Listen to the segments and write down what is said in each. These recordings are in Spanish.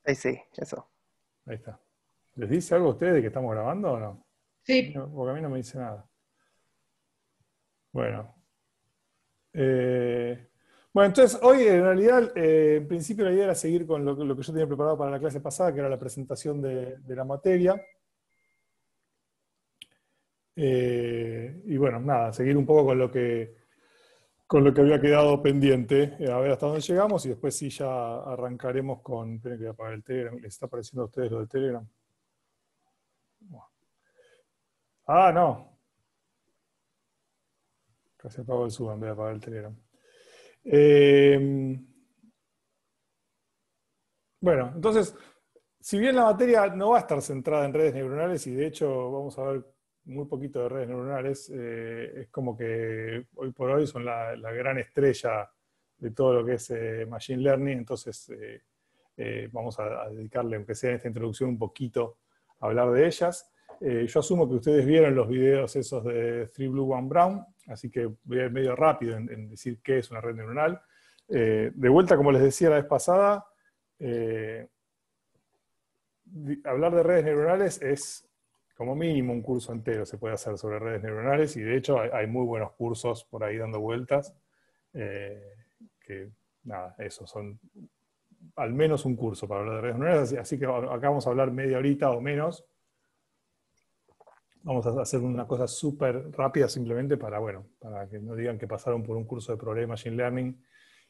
Ahí sí, eso. Ahí está. ¿Les dice algo a ustedes de que estamos grabando o no? Sí, Porque a mí no me dice nada. Bueno. Eh, bueno, entonces hoy en realidad, en principio la idea era seguir con lo que yo tenía preparado para la clase pasada, que era la presentación de la materia. Y bueno, nada, seguir un poco con lo que había quedado pendiente, a ver hasta dónde llegamos y después sí ya arrancaremos con... Esperen que voy a apagar el Telegram. ¿Les está apareciendo a ustedes lo de Telegram? Ah, no. Casi apago el Zoom en vez de apagar el Telegram. Eh, bueno, entonces, si bien la materia no va a estar centrada en redes neuronales, y de hecho vamos a ver muy poquito de redes neuronales, es como que hoy por hoy son la gran estrella de todo lo que es Machine Learning, entonces vamos a dedicarle, aunque sea en esta introducción, un poquito a hablar de ellas. Yo asumo que ustedes vieron los videos esos de 3 Blue, 1 Brown, así que voy a ir medio rápido en decir qué es una red neuronal. De vuelta, como les decía la vez pasada, eh, hablar de redes neuronales es como mínimo un curso entero se puede hacer sobre redes neuronales y de hecho hay muy buenos cursos por ahí dando vueltas que nada, eso son al menos un curso para hablar de redes neuronales, así que acá vamos a hablar media horita o menos. Vamos a hacer una cosa súper rápida simplemente para, bueno, para que no digan que pasaron por un curso de Probability Machine Learning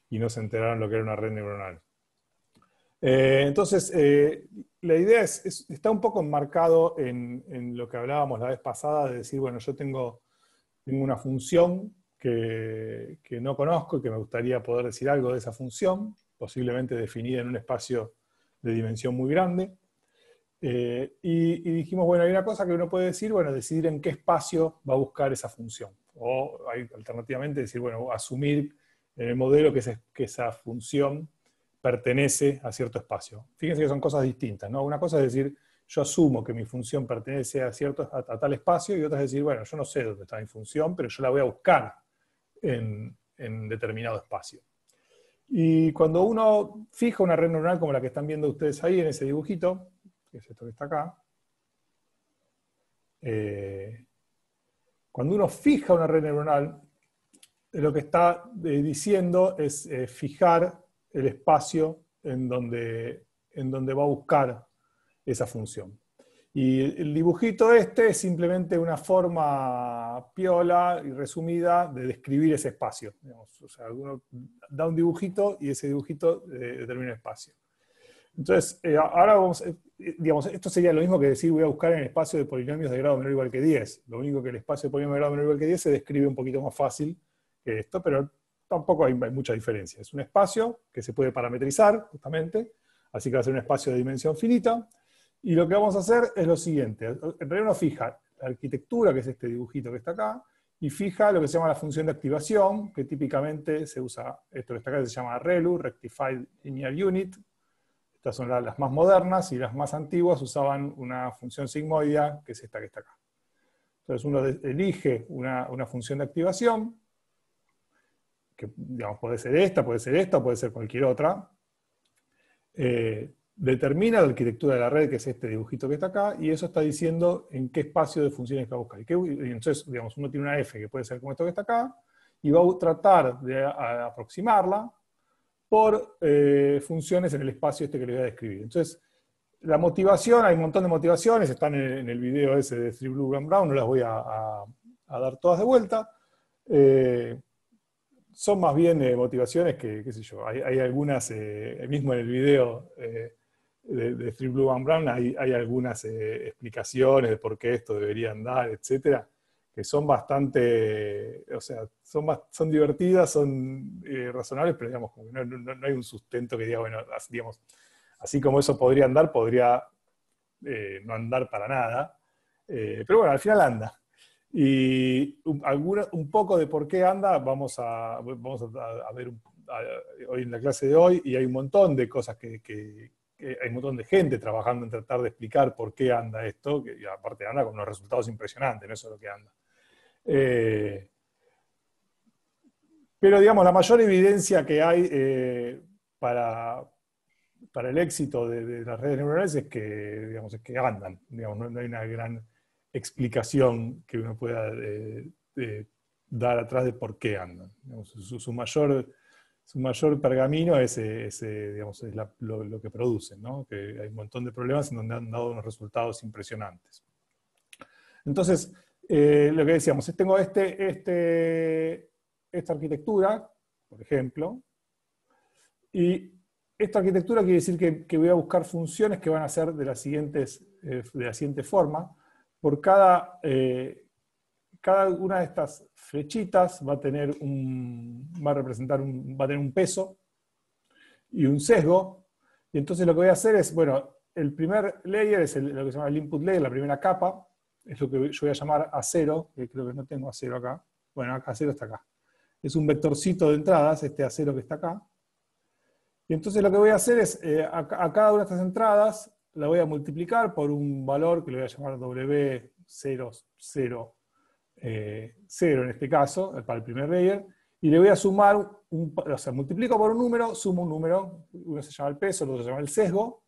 y no se enteraron lo que era una red neuronal. Entonces, la idea está un poco enmarcado en lo que hablábamos la vez pasada, de decir, bueno, yo tengo una función que no conozco y que me gustaría poder decir algo de esa función, posiblemente definida en un espacio de dimensión muy grande. Y dijimos, bueno, hay una cosa que uno puede decir, bueno, decidir en qué espacio va a buscar esa función. O hay, alternativamente decir, bueno, asumir en el modelo que esa función pertenece a cierto espacio. Fíjense que son cosas distintas, ¿no? Una cosa es decir, yo asumo que mi función pertenece a tal espacio, y otra es decir, bueno, yo no sé dónde está mi función, pero yo la voy a buscar en determinado espacio. Y cuando uno fija una red neuronal como la que están viendo ustedes ahí en ese dibujito, que es esto que está acá, cuando uno fija una red neuronal, lo que está diciendo es fijar el espacio en donde va a buscar esa función. Y el dibujito este es simplemente una forma piola y resumida de describir ese espacio. Digamos. O sea, uno da un dibujito y ese dibujito determina el espacio. Entonces, ahora vamos, digamos, esto sería lo mismo que decir voy a buscar en el espacio de polinomios de grado menor o igual que 10. Lo único que el espacio de polinomios de grado menor o igual que 10 se describe un poquito más fácil que esto, pero tampoco hay mucha diferencia. Es un espacio que se puede parametrizar, justamente, así que va a ser un espacio de dimensión finita. Y lo que vamos a hacer es lo siguiente. En realidad uno fija la arquitectura, que es este dibujito que está acá, y fija lo que se llama la función de activación, que típicamente se usa, esto que está acá se llama ReLU, Rectified Linear Unit. Estas son las más modernas, y las más antiguas usaban una función sigmoidea, que es esta que está acá. Entonces uno elige una función de activación, que digamos, puede ser esta, puede ser esta, puede ser cualquier otra. Determina la arquitectura de la red, que es este dibujito que está acá, y eso está diciendo en qué espacio de funciones va a buscar. Y entonces, digamos, uno tiene una f que puede ser como esto que está acá, y va a tratar de aproximarla por funciones en el espacio este que les voy a describir. Entonces, la motivación, hay un montón de motivaciones, están en el video ese de 3 Blue, 1 Brown, no las voy a dar todas de vuelta. Son más bien motivaciones que, qué sé yo, hay algunas, mismo en el video de 3 Blue, 1 Brown, hay algunas explicaciones de por qué esto debería andar, etcétera, que son bastante, o sea, son divertidas, son razonables, pero digamos, como que no hay un sustento que diga, bueno, digamos, así como eso podría andar, podría no andar para nada. Pero bueno, al final anda. Y un poco de por qué anda vamos a ver hoy en la clase de hoy, y hay un montón de cosas que hay un montón de gente trabajando en tratar de explicar por qué anda esto, y aparte anda con unos resultados impresionantes, no es solo que anda. Pero digamos, la mayor evidencia que hay para para el éxito de las redes neuronales es que, digamos, es que andan. Digamos, no hay una gran explicación que uno pueda dar atrás de por qué andan. Digamos, su mayor pergamino digamos, es lo que producen, ¿no? Que hay un montón de problemas en donde han dado unos resultados impresionantes. Entonces, lo que decíamos, tengo esta arquitectura, por ejemplo, y esta arquitectura quiere decir que voy a buscar funciones que van a ser de la siguiente forma. Por cada una de estas flechitas va a tener va a tener un peso y un sesgo. Y entonces lo que voy a hacer es, bueno, el primer layer es lo que se llama el input layer, la primera capa, es lo que yo voy a llamar A0, que creo que no tengo A0 acá. Bueno, acá A0 está acá. Es un vectorcito de entradas, este A0 que está acá. Y entonces lo que voy a hacer es, a cada una de estas entradas, la voy a multiplicar por un valor que le voy a llamar W0, 0, 0 en este caso, para el primer layer, y le voy a sumar, o sea, multiplico por un número, sumo un número, uno se llama el peso, el otro se llama el sesgo,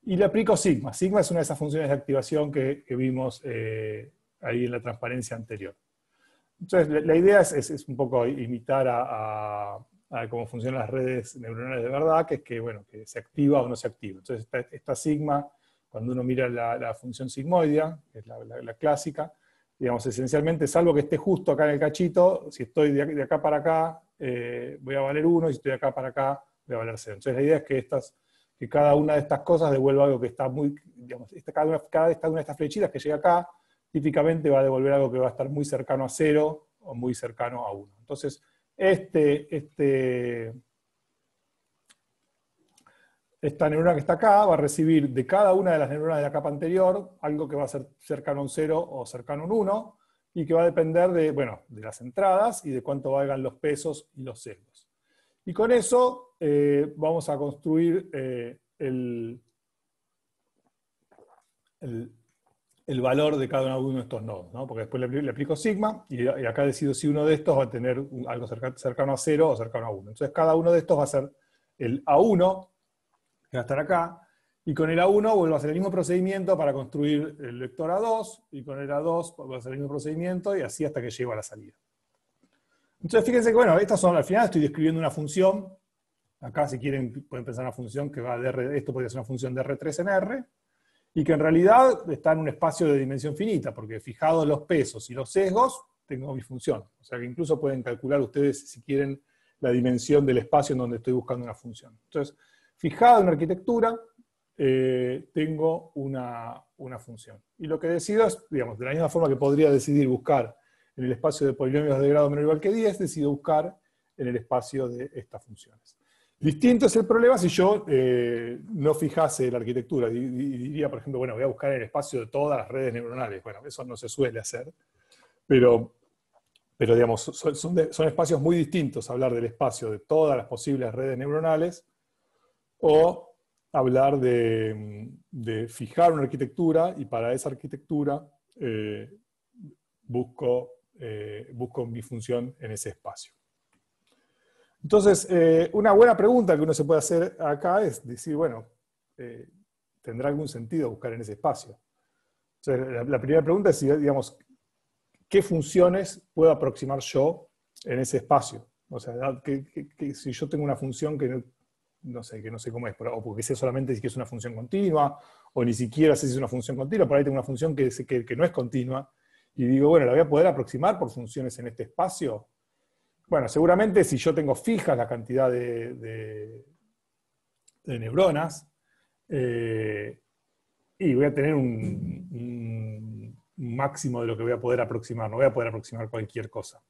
y le aplico sigma. Sigma es una de esas funciones de activación que vimos ahí en la transparencia anterior. Entonces, la idea es un poco imitar a cómo funcionan las redes neuronales de verdad, que es que, bueno, que se activa o no se activa. Entonces, esta sigma, cuando uno mira la función sigmoidea, que es la clásica, digamos, esencialmente, salvo que esté justo acá en el cachito, si estoy de acá para acá, voy a valer 1, y si estoy de acá para acá, voy a valer 0. Entonces, la idea es que cada una de estas cosas devuelva algo que está muy, digamos, cada una de estas flechitas que llega acá, típicamente va a devolver algo que va a estar muy cercano a 0 o muy cercano a 1. Entonces, esta neurona que está acá va a recibir de cada una de las neuronas de la capa anterior algo que va a ser cercano a un 0 o cercano a un 1, y que va a depender de las entradas y de cuánto valgan los pesos y los sesgos. Y con eso vamos a construir el valor de cada uno de estos nodos, ¿no? Porque después le aplico sigma, y acá decido si uno de estos va a tener algo cercano a 0 o cercano a 1. Entonces cada uno de estos va a ser el A1, que va a estar acá, y con el A1 vuelvo a hacer el mismo procedimiento para construir el vector A2, y con el A2 vuelvo a hacer el mismo procedimiento, y así hasta que llego a la salida. Entonces fíjense que, bueno, al final estoy describiendo una función. Acá, si quieren, pueden pensar en una función que va de R, esto podría ser una función de R3 en R, y que en realidad está en un espacio de dimensión finita, porque fijados los pesos y los sesgos, tengo mi función. O sea que incluso pueden calcular ustedes, si quieren, la dimensión del espacio en donde estoy buscando una función. Entonces, fijado en la arquitectura, tengo una función. Y lo que decido es, digamos, de la misma forma que podría decidir buscar en el espacio de polinomios de grado menor o igual que 10, decido buscar en el espacio de estas funciones. Distinto es el problema si yo no fijase la arquitectura, y diría, por ejemplo, bueno, voy a buscar en el espacio de todas las redes neuronales. Bueno, eso no se suele hacer, pero digamos, son espacios muy distintos hablar del espacio de todas las posibles redes neuronales, o hablar de fijar una arquitectura, y para esa arquitectura busco mi función en ese espacio. Entonces, una buena pregunta que uno se puede hacer acá es decir, bueno, ¿tendrá algún sentido buscar en ese espacio? Entonces, la primera pregunta es, digamos, ¿qué funciones puedo aproximar yo en ese espacio? O sea, si yo tengo una función que no sé cómo es, o porque sé solamente si es una función continua, o ni siquiera sé si es una función continua, por ahí tengo una función que no es continua, y digo, bueno, ¿la voy a poder aproximar por funciones en este espacio? Bueno, seguramente si yo tengo fija la cantidad de neuronas, y voy a tener un máximo de lo que voy a poder aproximar, no voy a poder aproximar cualquier cosa.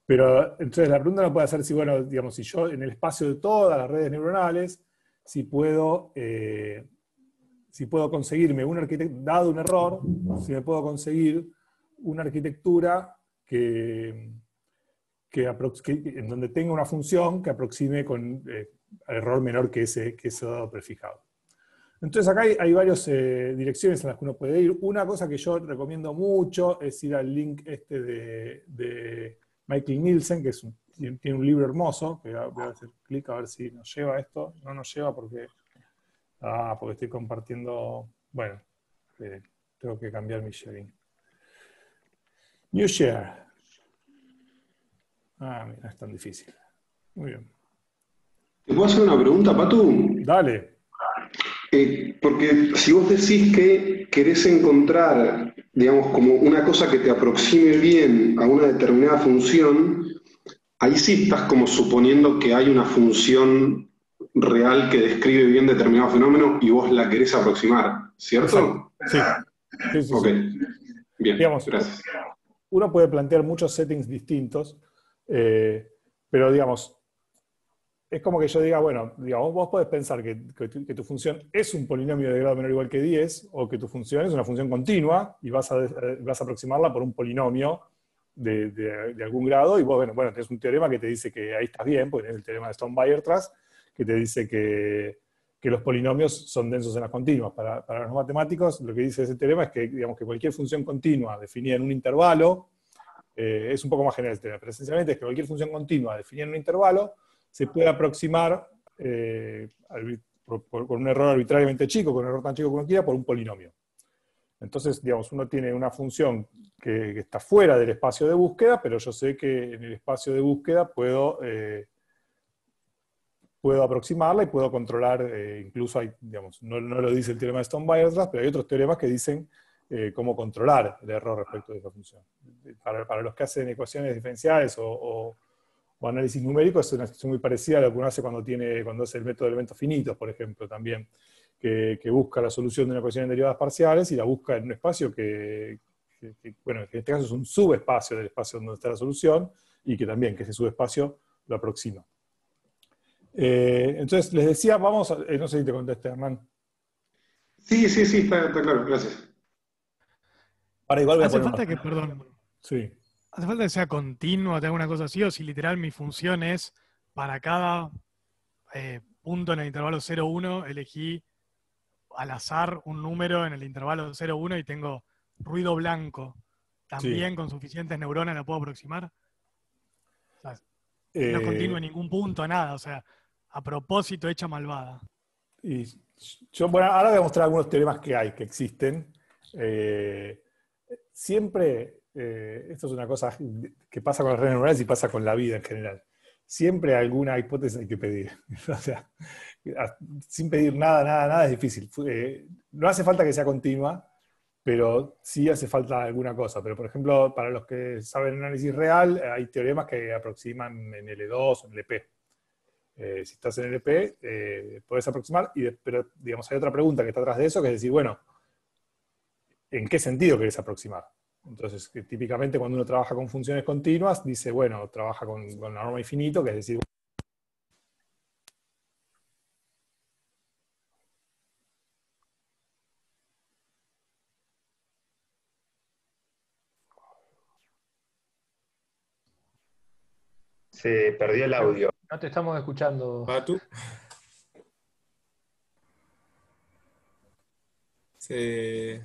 Pero entonces la pregunta no puede ser si, bueno, digamos, si yo en el espacio de todas las redes neuronales, si puedo conseguirme una arquitectura, dado un error, si me puedo conseguir una arquitectura en donde tenga una función que aproxime con error menor que ese dado prefijado. Entonces acá hay varias direcciones en las que uno puede ir. Una cosa que yo recomiendo mucho es ir al link de Michael Nielsen, que tiene un libro hermoso, que voy a hacer clic a ver si nos lleva esto. No nos lleva porque Porque estoy compartiendo. Bueno, tengo que cambiar mi sharing. New share. Mira, es tan difícil. Muy bien. ¿Te puedo hacer una pregunta, Patu? Dale. Porque si vos decís que querés encontrar, digamos, como una cosa que te aproxime bien a una determinada función, ahí sí estás como suponiendo que hay una función real que describe bien determinado fenómeno y vos la querés aproximar, Exacto. ¿cierto? Sí. Sí, sí, Ok, sí. bien, Digamos, gracias. uno puede plantear muchos settings distintos, pero digamos, es como que yo diga, bueno, digamos, vos podés pensar que tu función es un polinomio de grado menor o igual que 10, o que tu función es una función continua y vas a aproximarla por un polinomio de algún grado, y vos, bueno, tenés un teorema que te dice que ahí estás bien, porque tenés el teorema de Stone-Weierstrass, que te dice que los polinomios son densos en las continuas. Para los matemáticos, lo que dice ese teorema es que, digamos, que cualquier función continua definida en un intervalo, es un poco más general el tema, pero esencialmente es que cualquier función continua definida en un intervalo se puede aproximar con un error arbitrariamente chico, con un error tan chico como quiera, por un polinomio. Entonces, digamos, uno tiene una función que está fuera del espacio de búsqueda, pero yo sé que en el espacio de búsqueda puedo aproximarla y puedo controlar, incluso hay, digamos, no lo dice el teorema de Stone-Weierstrass, pero hay otros teoremas que dicen cómo controlar el error respecto de esa función. Para los que hacen ecuaciones diferenciales o análisis numérico, es una situación muy parecida a lo que uno hace cuando hace el método de elementos finitos, por ejemplo, también, que busca la solución de una ecuación en derivadas parciales y la busca en un espacio bueno, que en este caso es un subespacio del espacio donde está la solución, y que también, que ese subespacio lo aproxima. Entonces, les decía, no sé si te contesté, Hernán. Sí, está claro, gracias. Ahora igual voy a Hace poner más. falta que, perdón, Sí. hace falta que sea continuo, te haga una cosa así, o si literal mi función es para cada punto en el intervalo 0,1, elegí al azar un número en el intervalo 0,1 y tengo ruido blanco. Sí. ¿También con suficientes neuronas la puedo aproximar? O sea, y no es continuo Eh, en ningún punto, nada. O sea, a propósito hecha malvada. y bueno, ahora voy a mostrar algunos teoremas que existen. Siempre, esto es una cosa que pasa con las redes neuronales y pasa con la vida en general. Siempre alguna hipótesis hay que pedir. O sea, sin pedir nada es difícil. No hace falta que sea continua, pero sí hace falta alguna cosa. Pero, por ejemplo, para los que saben análisis real, hay teoremas que aproximan en L2 o en LP. Si estás en LP, puedes aproximar, pero digamos, hay otra pregunta que está atrás de eso, que es decir, bueno, ¿en qué sentido querés aproximar? Entonces, típicamente cuando uno trabaja con funciones continuas, dice, bueno, trabaja con la norma infinito, que es decir, Se perdió el audio. No te estamos escuchando. Patu, se...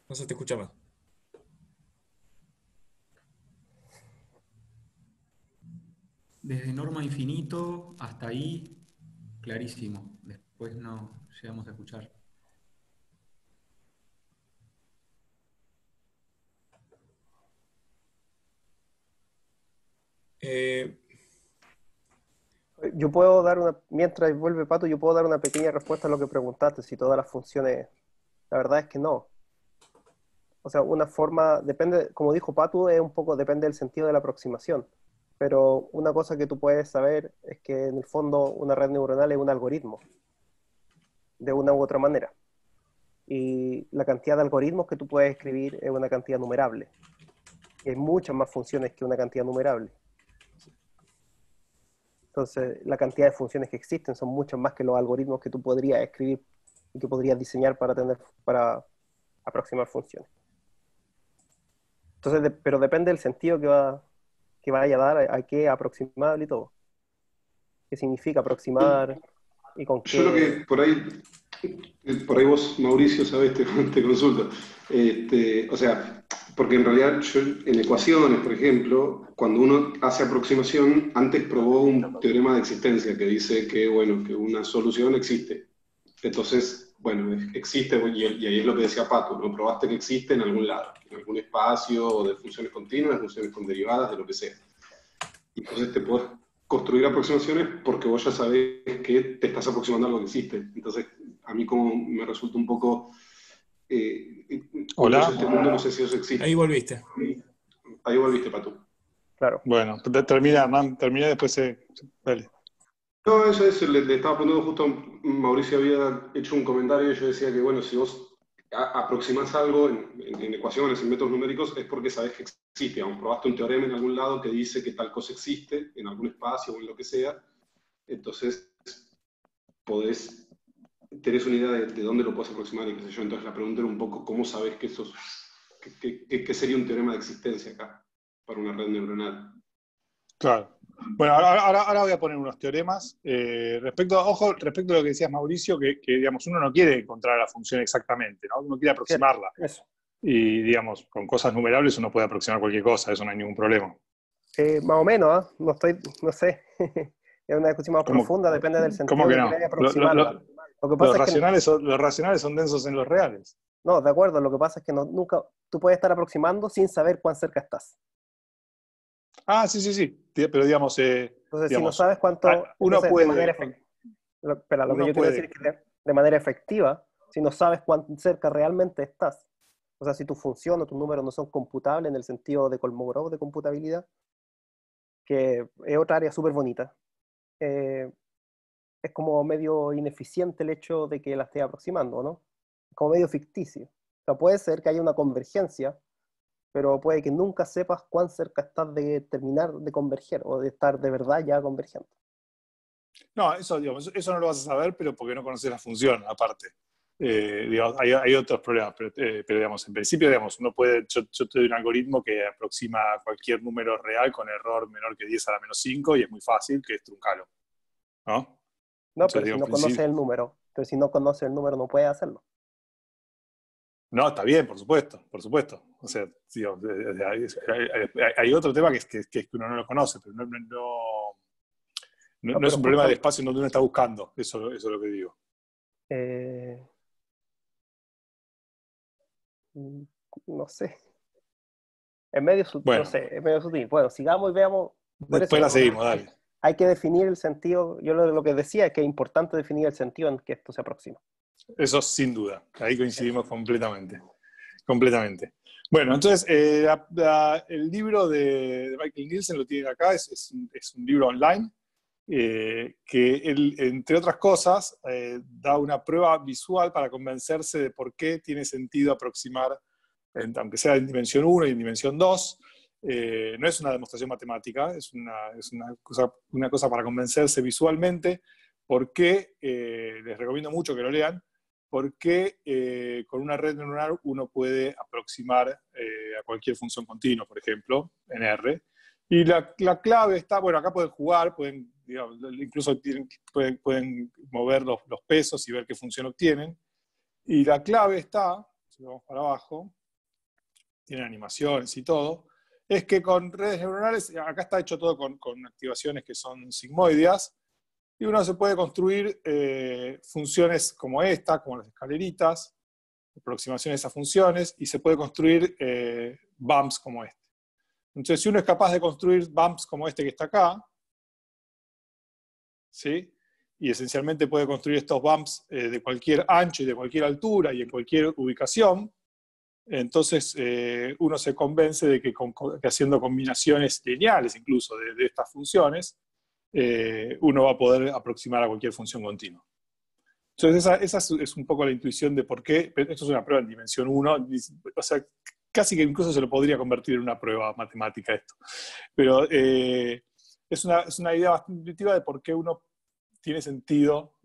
no se te escucha más. Desde norma infinito hasta ahí, clarísimo. Después no llegamos a escuchar. Eh, Yo puedo dar mientras vuelve Pato, yo puedo dar una pequeña respuesta a lo que preguntaste, si todas las funciones, la verdad es que no. O sea, una forma, depende, como dijo Pato, es un poco, depende del sentido de la aproximación. Pero una cosa que tú puedes saber es que en el fondo una red neuronal es un algoritmo, de una u otra manera. Y la cantidad de algoritmos que tú puedes escribir es una cantidad numerable. Y hay muchas más funciones que una cantidad numerable. Entonces, la cantidad de funciones que existen son muchas más que los algoritmos que tú podrías escribir y que podrías diseñar para aproximar funciones. Entonces, pero depende del sentido que vaya a dar, a qué aproximar y todo. ¿Qué significa aproximar y con Yo lo qué? que por ahí vos, Mauricio, sabés, te consulto. O sea, porque en realidad yo en ecuaciones, por ejemplo, cuando uno hace aproximación, antes probó un teorema de existencia que dice que, bueno, que una solución existe. Entonces, bueno, existe, y ahí es lo que decía Pato, ¿no? Probaste que existe en algún lado, en algún espacio, o de funciones continuas, funciones con derivadas, de lo que sea. Y entonces te puedes construir aproximaciones porque vos ya sabés que te estás aproximando a algo que existe. Entonces, a mí como me resulta un poco... Hola. Este mundo, no sé si eso existe. Ahí volviste. Ahí volviste, Pato. Claro. Bueno, termina, man, termina después. Dale. No, eso es, le estaba preguntando justo, Mauricio había hecho un comentario y yo decía que, bueno, si vos aproximás algo en ecuaciones, en métodos numéricos, es porque sabés que existe. Aún probaste un teorema en algún lado que dice que tal cosa existe, en algún espacio o en lo que sea. Entonces, tenés una idea de dónde lo puedes aproximar y qué sé yo. Entonces, la pregunta era un poco, ¿cómo sabés que eso qué sería un teorema de existencia acá para una red neuronal? Claro. Bueno, ahora voy a poner unos teoremas. Respecto a lo que decías, Mauricio, que digamos, uno no quiere encontrar la función exactamente, ¿no? Uno quiere aproximarla. Eso. Y, digamos, con cosas numerables uno puede aproximar cualquier cosa, eso no hay ningún problema. Más o menos, ¿eh? No sé. Es una discusión más profunda, depende del sentido ¿Cómo que que no? queráis aproximarla. Lo que pasa Los racionales son densos en los reales. No, de acuerdo, lo que pasa es que nunca tú puedes estar aproximando sin saber cuán cerca estás. Ah, sí. Pero digamos... Entonces, digamos, si no sabes cuánto... uno Entonces, puede... de manera lo que yo quiero decir es que de manera efectiva, si no sabes cuán cerca realmente estás, o sea, si tu función o tus números no son computables en el sentido de Kolmogorov de computabilidad, que es otra área súper bonita, es como medio ineficiente el hecho de que la estés aproximando, ¿no? Como medio ficticio. O sea, puede ser que haya una convergencia, pero puede que nunca sepas cuán cerca estás de terminar de converger o de estar de verdad ya convergiendo. No, eso no lo vas a saber, pero porque no conoces la función, aparte. Digamos, hay otros problemas, pero digamos, en principio, digamos, uno puede, yo te doy un algoritmo que aproxima cualquier número real con error menor que 10 a la menos 5 y es muy fácil, que es truncalo, ¿no? No, Entonces, pero si no conoces el número, no puedes hacerlo. No, está bien, por supuesto. O sea, digamos, hay otro tema que es que uno no lo conoce, pero no es un problema de espacio en donde uno está buscando, eso es lo que digo. No sé. Es medio sutil, no sé, es medio sutil. Bueno, sigamos y veamos. Después la seguimos, dale. Hay que definir el sentido. Yo lo que decía es que es importante definir el sentido en que esto se aproxima. Eso sin duda. Ahí coincidimos completamente. Bueno, entonces, el libro de Michael Nielsen lo tienen acá, es un libro online, que él, entre otras cosas, da una prueba visual para convencerse de por qué tiene sentido aproximar, aunque sea en dimensión 1 y en dimensión 2. No es una demostración matemática, es una cosa para convencerse visualmente, porque les recomiendo mucho que lo lean, porque con una red neuronal uno puede aproximar a cualquier función continua, por ejemplo, en R. Y la clave está, bueno, acá pueden jugar, digamos, incluso pueden mover los pesos y ver qué función obtienen. Y la clave está, si vamos para abajo, tienen animaciones y todo, es que con redes neuronales, acá está hecho todo con activaciones que son sigmoideas, y uno se puede construir funciones como esta, como las escaleritas, aproximaciones a funciones, y se puede construir bumps como este. Entonces, si uno es capaz de construir bumps como este que está acá, ¿sí? Y esencialmente puede construir estos bumps de cualquier ancho y de cualquier altura y en cualquier ubicación, entonces uno se convence de que haciendo combinaciones lineales incluso de estas funciones, uno va a poder aproximar a cualquier función continua. Entonces esa es un poco la intuición de por qué. Esto es una prueba en dimensión 1, o sea, casi que incluso se lo podría convertir en una prueba matemática esto. Pero es una idea bastante intuitiva de por qué uno tiene sentido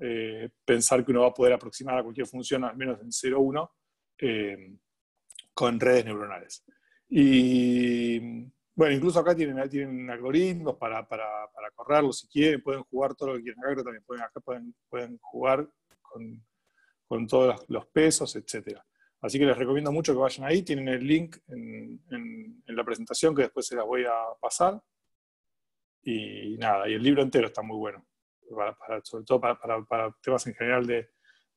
pensar que uno va a poder aproximar a cualquier función, al menos en 0,1, con redes neuronales. Y bueno, incluso acá tienen algoritmos para correrlos si quieren, pueden jugar todo lo que quieran. Acá también pueden jugar con todos los pesos, etc. Así que les recomiendo mucho que vayan ahí, tienen el link en la presentación que después se las voy a pasar. Y nada, y el libro entero está muy bueno, sobre todo para temas en general de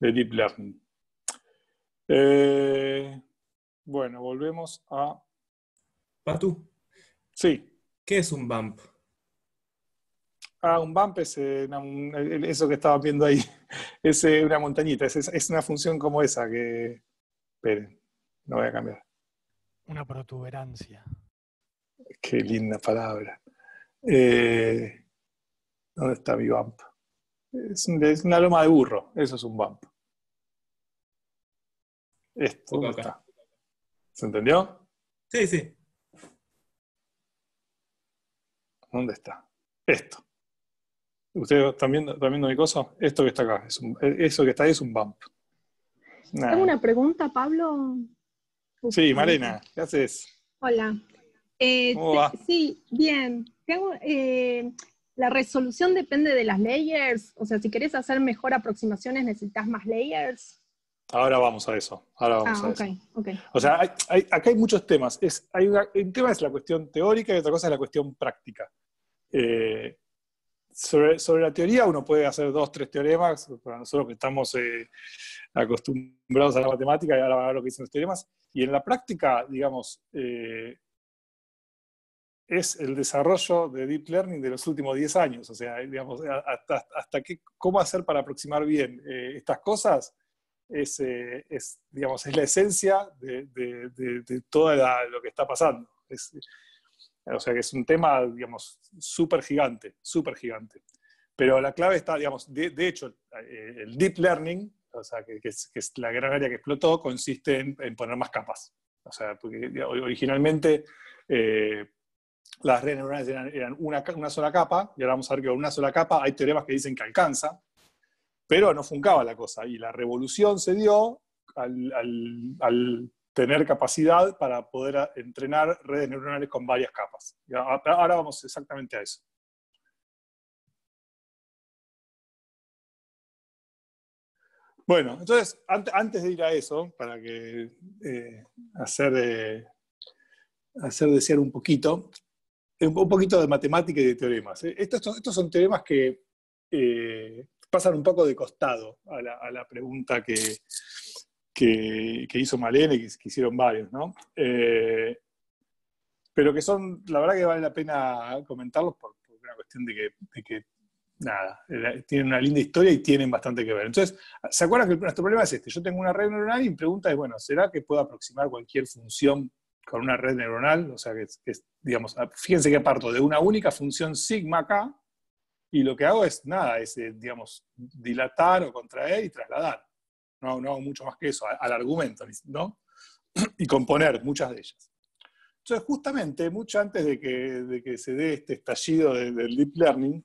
de Deep Learning. Bueno, volvemos a... Patu, Sí. ¿qué es un bump? Un bump es eso que estaban viendo ahí. Es una montañita. Es una función como esa que... Esperen, no voy a cambiar. Una protuberancia. Qué linda palabra. ¿Dónde está mi bump? Es una loma de burro. Eso es un bump. Esto, ¿dónde Acá. está? ¿Se entendió? Sí, sí. ¿Dónde está? Esto. ¿Ustedes están viendo mi cosa? Esto que está acá. Eso que está ahí es un bump. Nah. Tengo una pregunta, Pablo. Sí, Malena, ¿qué haces? Hola. ¿Cómo va? Sí, bien. La resolución depende de las layers. O sea, si querés hacer mejor aproximaciones, necesitas más layers. Ahora vamos a eso. Ok. O sea, acá hay muchos temas. Un tema es la cuestión teórica y otra cosa es la cuestión práctica. Sobre la teoría uno puede hacer 2, 3 teoremas, para nosotros que estamos acostumbrados a la matemática y ahora van a ver lo que dicen los teoremas. Y en la práctica, digamos, es el desarrollo de Deep Learning de los últimos 10 años. O sea, digamos, cómo hacer para aproximar bien estas cosas digamos, es la esencia de todo lo que está pasando. O sea que es un tema, digamos, súper gigante. Pero la clave está, digamos, de hecho, el Deep Learning, o sea, que es la gran área que explotó, consiste en poner más capas. O sea, porque originalmente las redes neuronales eran una sola capa, y ahora vamos a ver que con una sola capa hay teoremas que dicen que alcanza, pero no funcaba la cosa. Y la revolución se dio al tener capacidad para poder entrenar redes neuronales con varias capas. Y ahora vamos exactamente a eso. Bueno, entonces, antes de ir a eso, para que hacer desear un poquito de matemática y de teoremas. Estos son teoremas que pasan un poco de costado a la pregunta que hizo Malena y que hicieron varios, ¿no? Pero que son, la verdad que vale la pena comentarlos por una cuestión de que nada, tienen una linda historia y tienen bastante que ver. Entonces, ¿se acuerdan que nuestro problema es este? Yo tengo una red neuronal y mi pregunta es, bueno, ¿será que puedo aproximar cualquier función con una red neuronal? O sea, digamos, fíjense que parto de una única función sigma k, y lo que hago es, nada, digamos, dilatar o contraer y trasladar. No hago mucho más que eso, al argumento, ¿no? Y componer muchas de ellas. Entonces, justamente, mucho antes de que se dé este estallido del Deep Learning,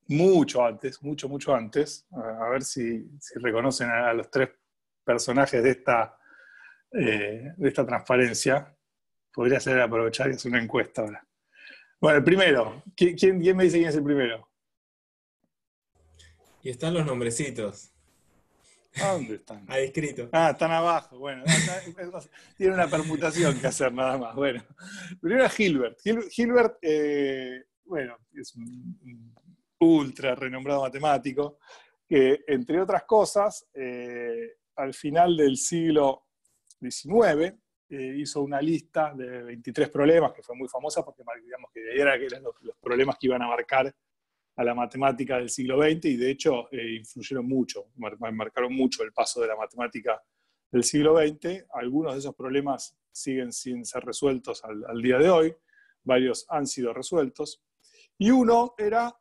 mucho antes, a ver si reconocen a los 3 personajes de esta transparencia, podría ser aprovechar y hacer una encuesta ahora. Bueno, el primero, ¿quién me dice quién es el primero? Y están los nombrecitos. ¿Dónde están? Ahí escrito. Están abajo. Bueno, tiene una permutación que hacer nada más. Bueno, primero es Hilbert. Hilbert, bueno, es un ultra renombrado matemático que, entre otras cosas, al final del siglo XIX hizo una lista de 23 problemas que fue muy famosa porque, digamos, que eran los problemas que iban a marcar a la matemática del siglo XX y de hecho influyeron mucho, marcaron mucho el paso de la matemática del siglo XX. Algunos de esos problemas siguen sin ser resueltos al día de hoy, varios han sido resueltos, y uno era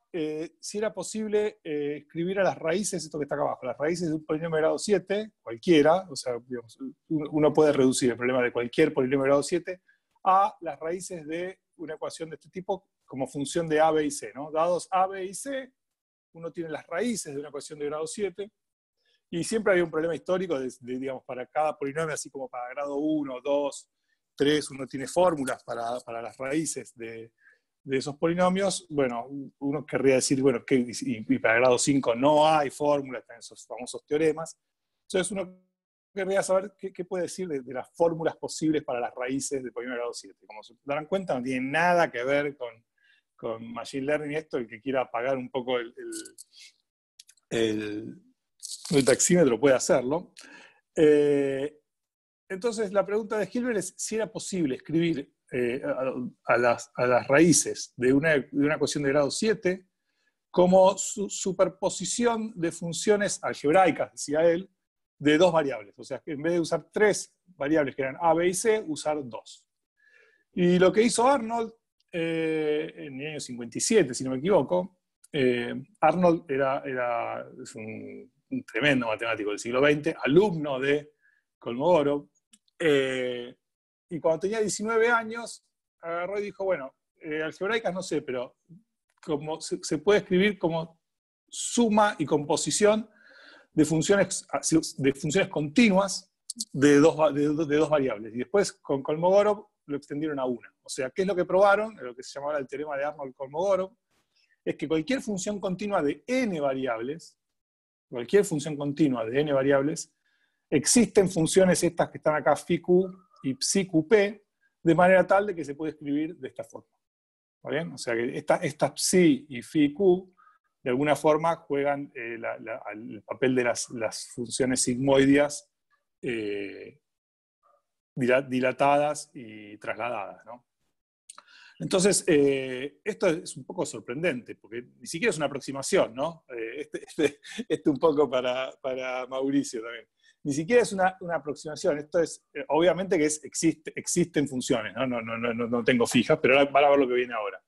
si era posible escribir a las raíces, esto que está acá abajo, las raíces de un polinomio de grado 7, cualquiera, o sea, digamos, uno puede reducir el problema de cualquier polinomio de grado 7 a las raíces de una ecuación de este tipo como función de A, B y C, ¿no? Dados A, B y C, uno tiene las raíces de una ecuación de grado 7, y siempre había un problema histórico digamos, para cada polinomio, así como para grado 1, 2, 3, uno tiene fórmulas para las raíces de esos polinomios. Bueno, uno querría decir, bueno, y para grado 5 no hay fórmulas, están esos famosos teoremas. Entonces uno querría saber qué puede decir de las fórmulas posibles para las raíces del polinomio de grado 7. Como se darán cuenta, no tiene nada que ver con Machine Learning esto. El que quiera apagar un poco el taxímetro puede hacerlo. Entonces, la pregunta de Hilbert es si era posible escribir a las raíces de una ecuación de grado 7 como superposición de funciones algebraicas, decía él, de dos variables. O sea, que en vez de usar 3 variables que eran A, B y C, usar 2. Y lo que hizo Arnold en el año 57, si no me equivoco, Arnold es un tremendo matemático del siglo XX, alumno de Kolmogorov, y cuando tenía 19 años, agarró y dijo, bueno, algebraicas no sé, pero como se puede escribir como suma y composición de funciones continuas de dos variables. Y después con Kolmogorov lo extendieron a una. O sea, ¿qué es lo que probaron? Lo que se llamaba el teorema de Arnold-Kolmogorov, es que cualquier función continua de n variables, existen funciones estas que están acá, φq y ψqp, de manera tal de que se puede escribir de esta forma. ¿Está bien? O sea que estas psi y φq de alguna forma juegan el papel de las funciones sigmoideas dilatadas y trasladadas, ¿no? Entonces, esto es un poco sorprendente, porque ni siquiera es una aproximación, ¿no? Un poco para Mauricio también. Ni siquiera es una aproximación, esto es, obviamente que existen funciones, ¿no? No tengo fijas, pero ahora van a ver lo que viene ahora.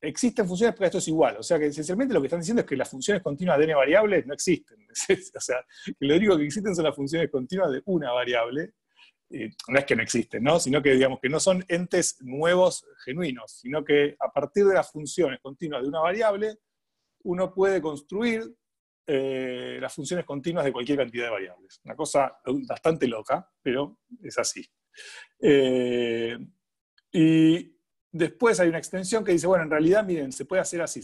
Existen funciones porque esto es igual, o sea que esencialmente lo que están diciendo es que las funciones continuas de n variables no existen. O sea, que lo único que existen son las funciones continuas de una variable. No es que no existen, ¿no? Sino que digamos que no son entes nuevos genuinos, sino que a partir de las funciones continuas de una variable, uno puede construir las funciones continuas de cualquier cantidad de variables. Una cosa bastante loca, pero es así. Y después hay una extensión que dice, bueno, en realidad, miren, se puede hacer así,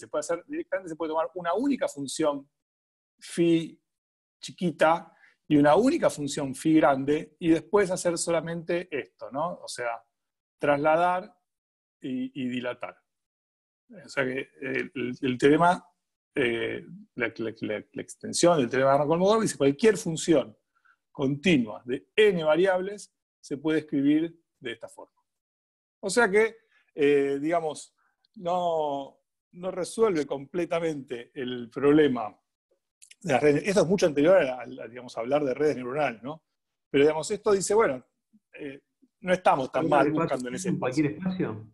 directamente se puede tomar una única función phi chiquita y una única función phi grande, y después hacer solamente esto, ¿no? O sea, trasladar y dilatar. O sea que el teorema, la extensión del teorema de Arnold-Kolmogorov dice cualquier función continua de n variables se puede escribir de esta forma. O sea que, digamos, no resuelve completamente el problema de las redes. Esto es mucho anterior a digamos, hablar de redes neuronales, ¿no? Pero digamos, esto dice, bueno, no estamos tan mal buscando en ese espacio. ¿Cualquier espacio?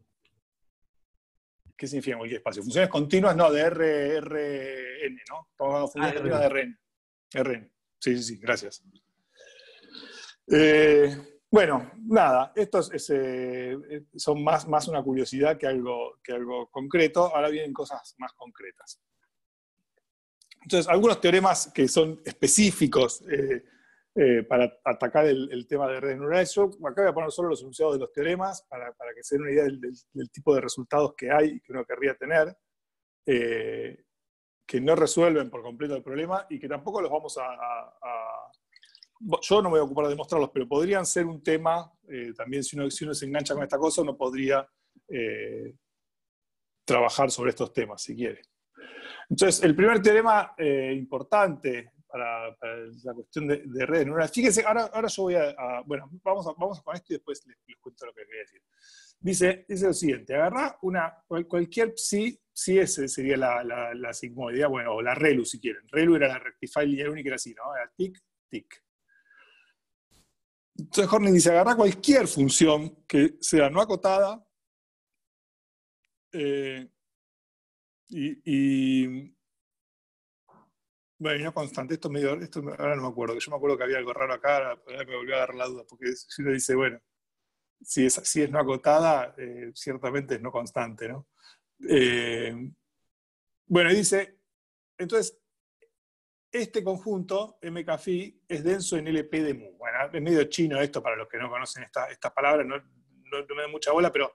¿Qué significa cualquier espacio? Funciones continuas, no, de RN, ¿no? Estamos hablando de funciones continuas de RN. RN. Sí, gracias. Bueno, nada, estos son más una curiosidad que algo concreto. Ahora vienen cosas más concretas. Entonces, algunos teoremas que son específicos para atacar el tema de redes neurales. Yo acá voy a poner solo los enunciados de los teoremas para que se den una idea del tipo de resultados que hay y que uno querría tener, que no resuelven por completo el problema y que tampoco los vamos yo no me voy a ocupar de demostrarlos, pero podrían ser un tema, también si uno se engancha con esta cosa, uno podría trabajar sobre estos temas, si quiere. Entonces, el primer teorema importante para la cuestión de redes neuronales, fíjense, ahora yo voy bueno, vamos con esto y después les cuento lo que quería decir. Dice lo siguiente, agarrá cualquier psi sería la sigmoidea, bueno, o la ReLU si quieren. ReLU era la rectify lineal única, era así, ¿no? Era tic, tic. Entonces Horning dice, agarrá cualquier función que sea no acotada bueno, no constante, esto ahora no me acuerdo, que yo me acuerdo que había algo raro acá, ahora me volvió a dar la duda, porque si uno dice, bueno, si es no acotada, ciertamente es no constante, ¿no? Bueno, y dice, entonces, este conjunto, MK-Phi, es denso en LP de mu. Bueno, es medio chino esto para los que no conocen estas palabras, no me da mucha bola, pero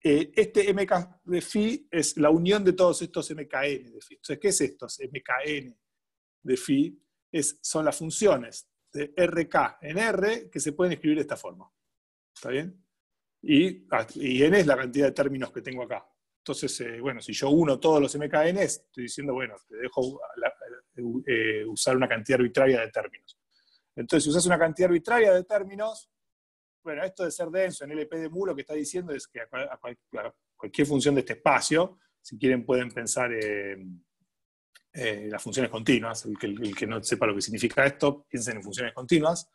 este MK de Phi es la unión de todos estos MKN de Phi. Entonces, ¿qué es esto? MKN de Phi son las funciones de RK en R que se pueden escribir de esta forma. ¿Está bien? Y N es la cantidad de términos que tengo acá. Entonces, bueno, si yo uno todos los MKN, estoy diciendo, bueno, te dejo usar una cantidad arbitraria de términos. Entonces, si usas una cantidad arbitraria de términos, bueno, esto de ser denso en LP de Mu lo que está diciendo es que a cualquier función de este espacio, si quieren pueden pensar las funciones continuas, el que no sepa lo que significa esto, piensen en funciones continuas,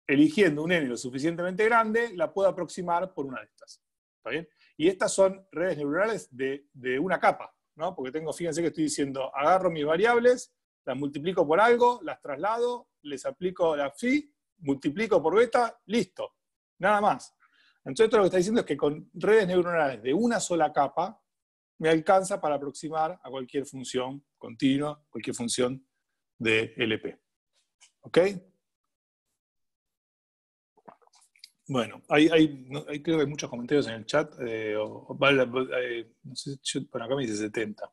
eligiendo un n lo suficientemente grande, la puedo aproximar por una de estas. ¿Está bien? Y estas son redes neuronales de una capa, ¿no? Porque fíjense que estoy diciendo, agarro mis variables, las multiplico por algo, las traslado, les aplico la phi, multiplico por beta, listo. Nada más. Entonces esto lo que está diciendo es que con redes neuronales de una sola capa, me alcanza para aproximar a cualquier función continua, cualquier función de LP. ¿Ok? Bueno, creo que hay muchos comentarios en el chat. No sé, por acá me dice 70.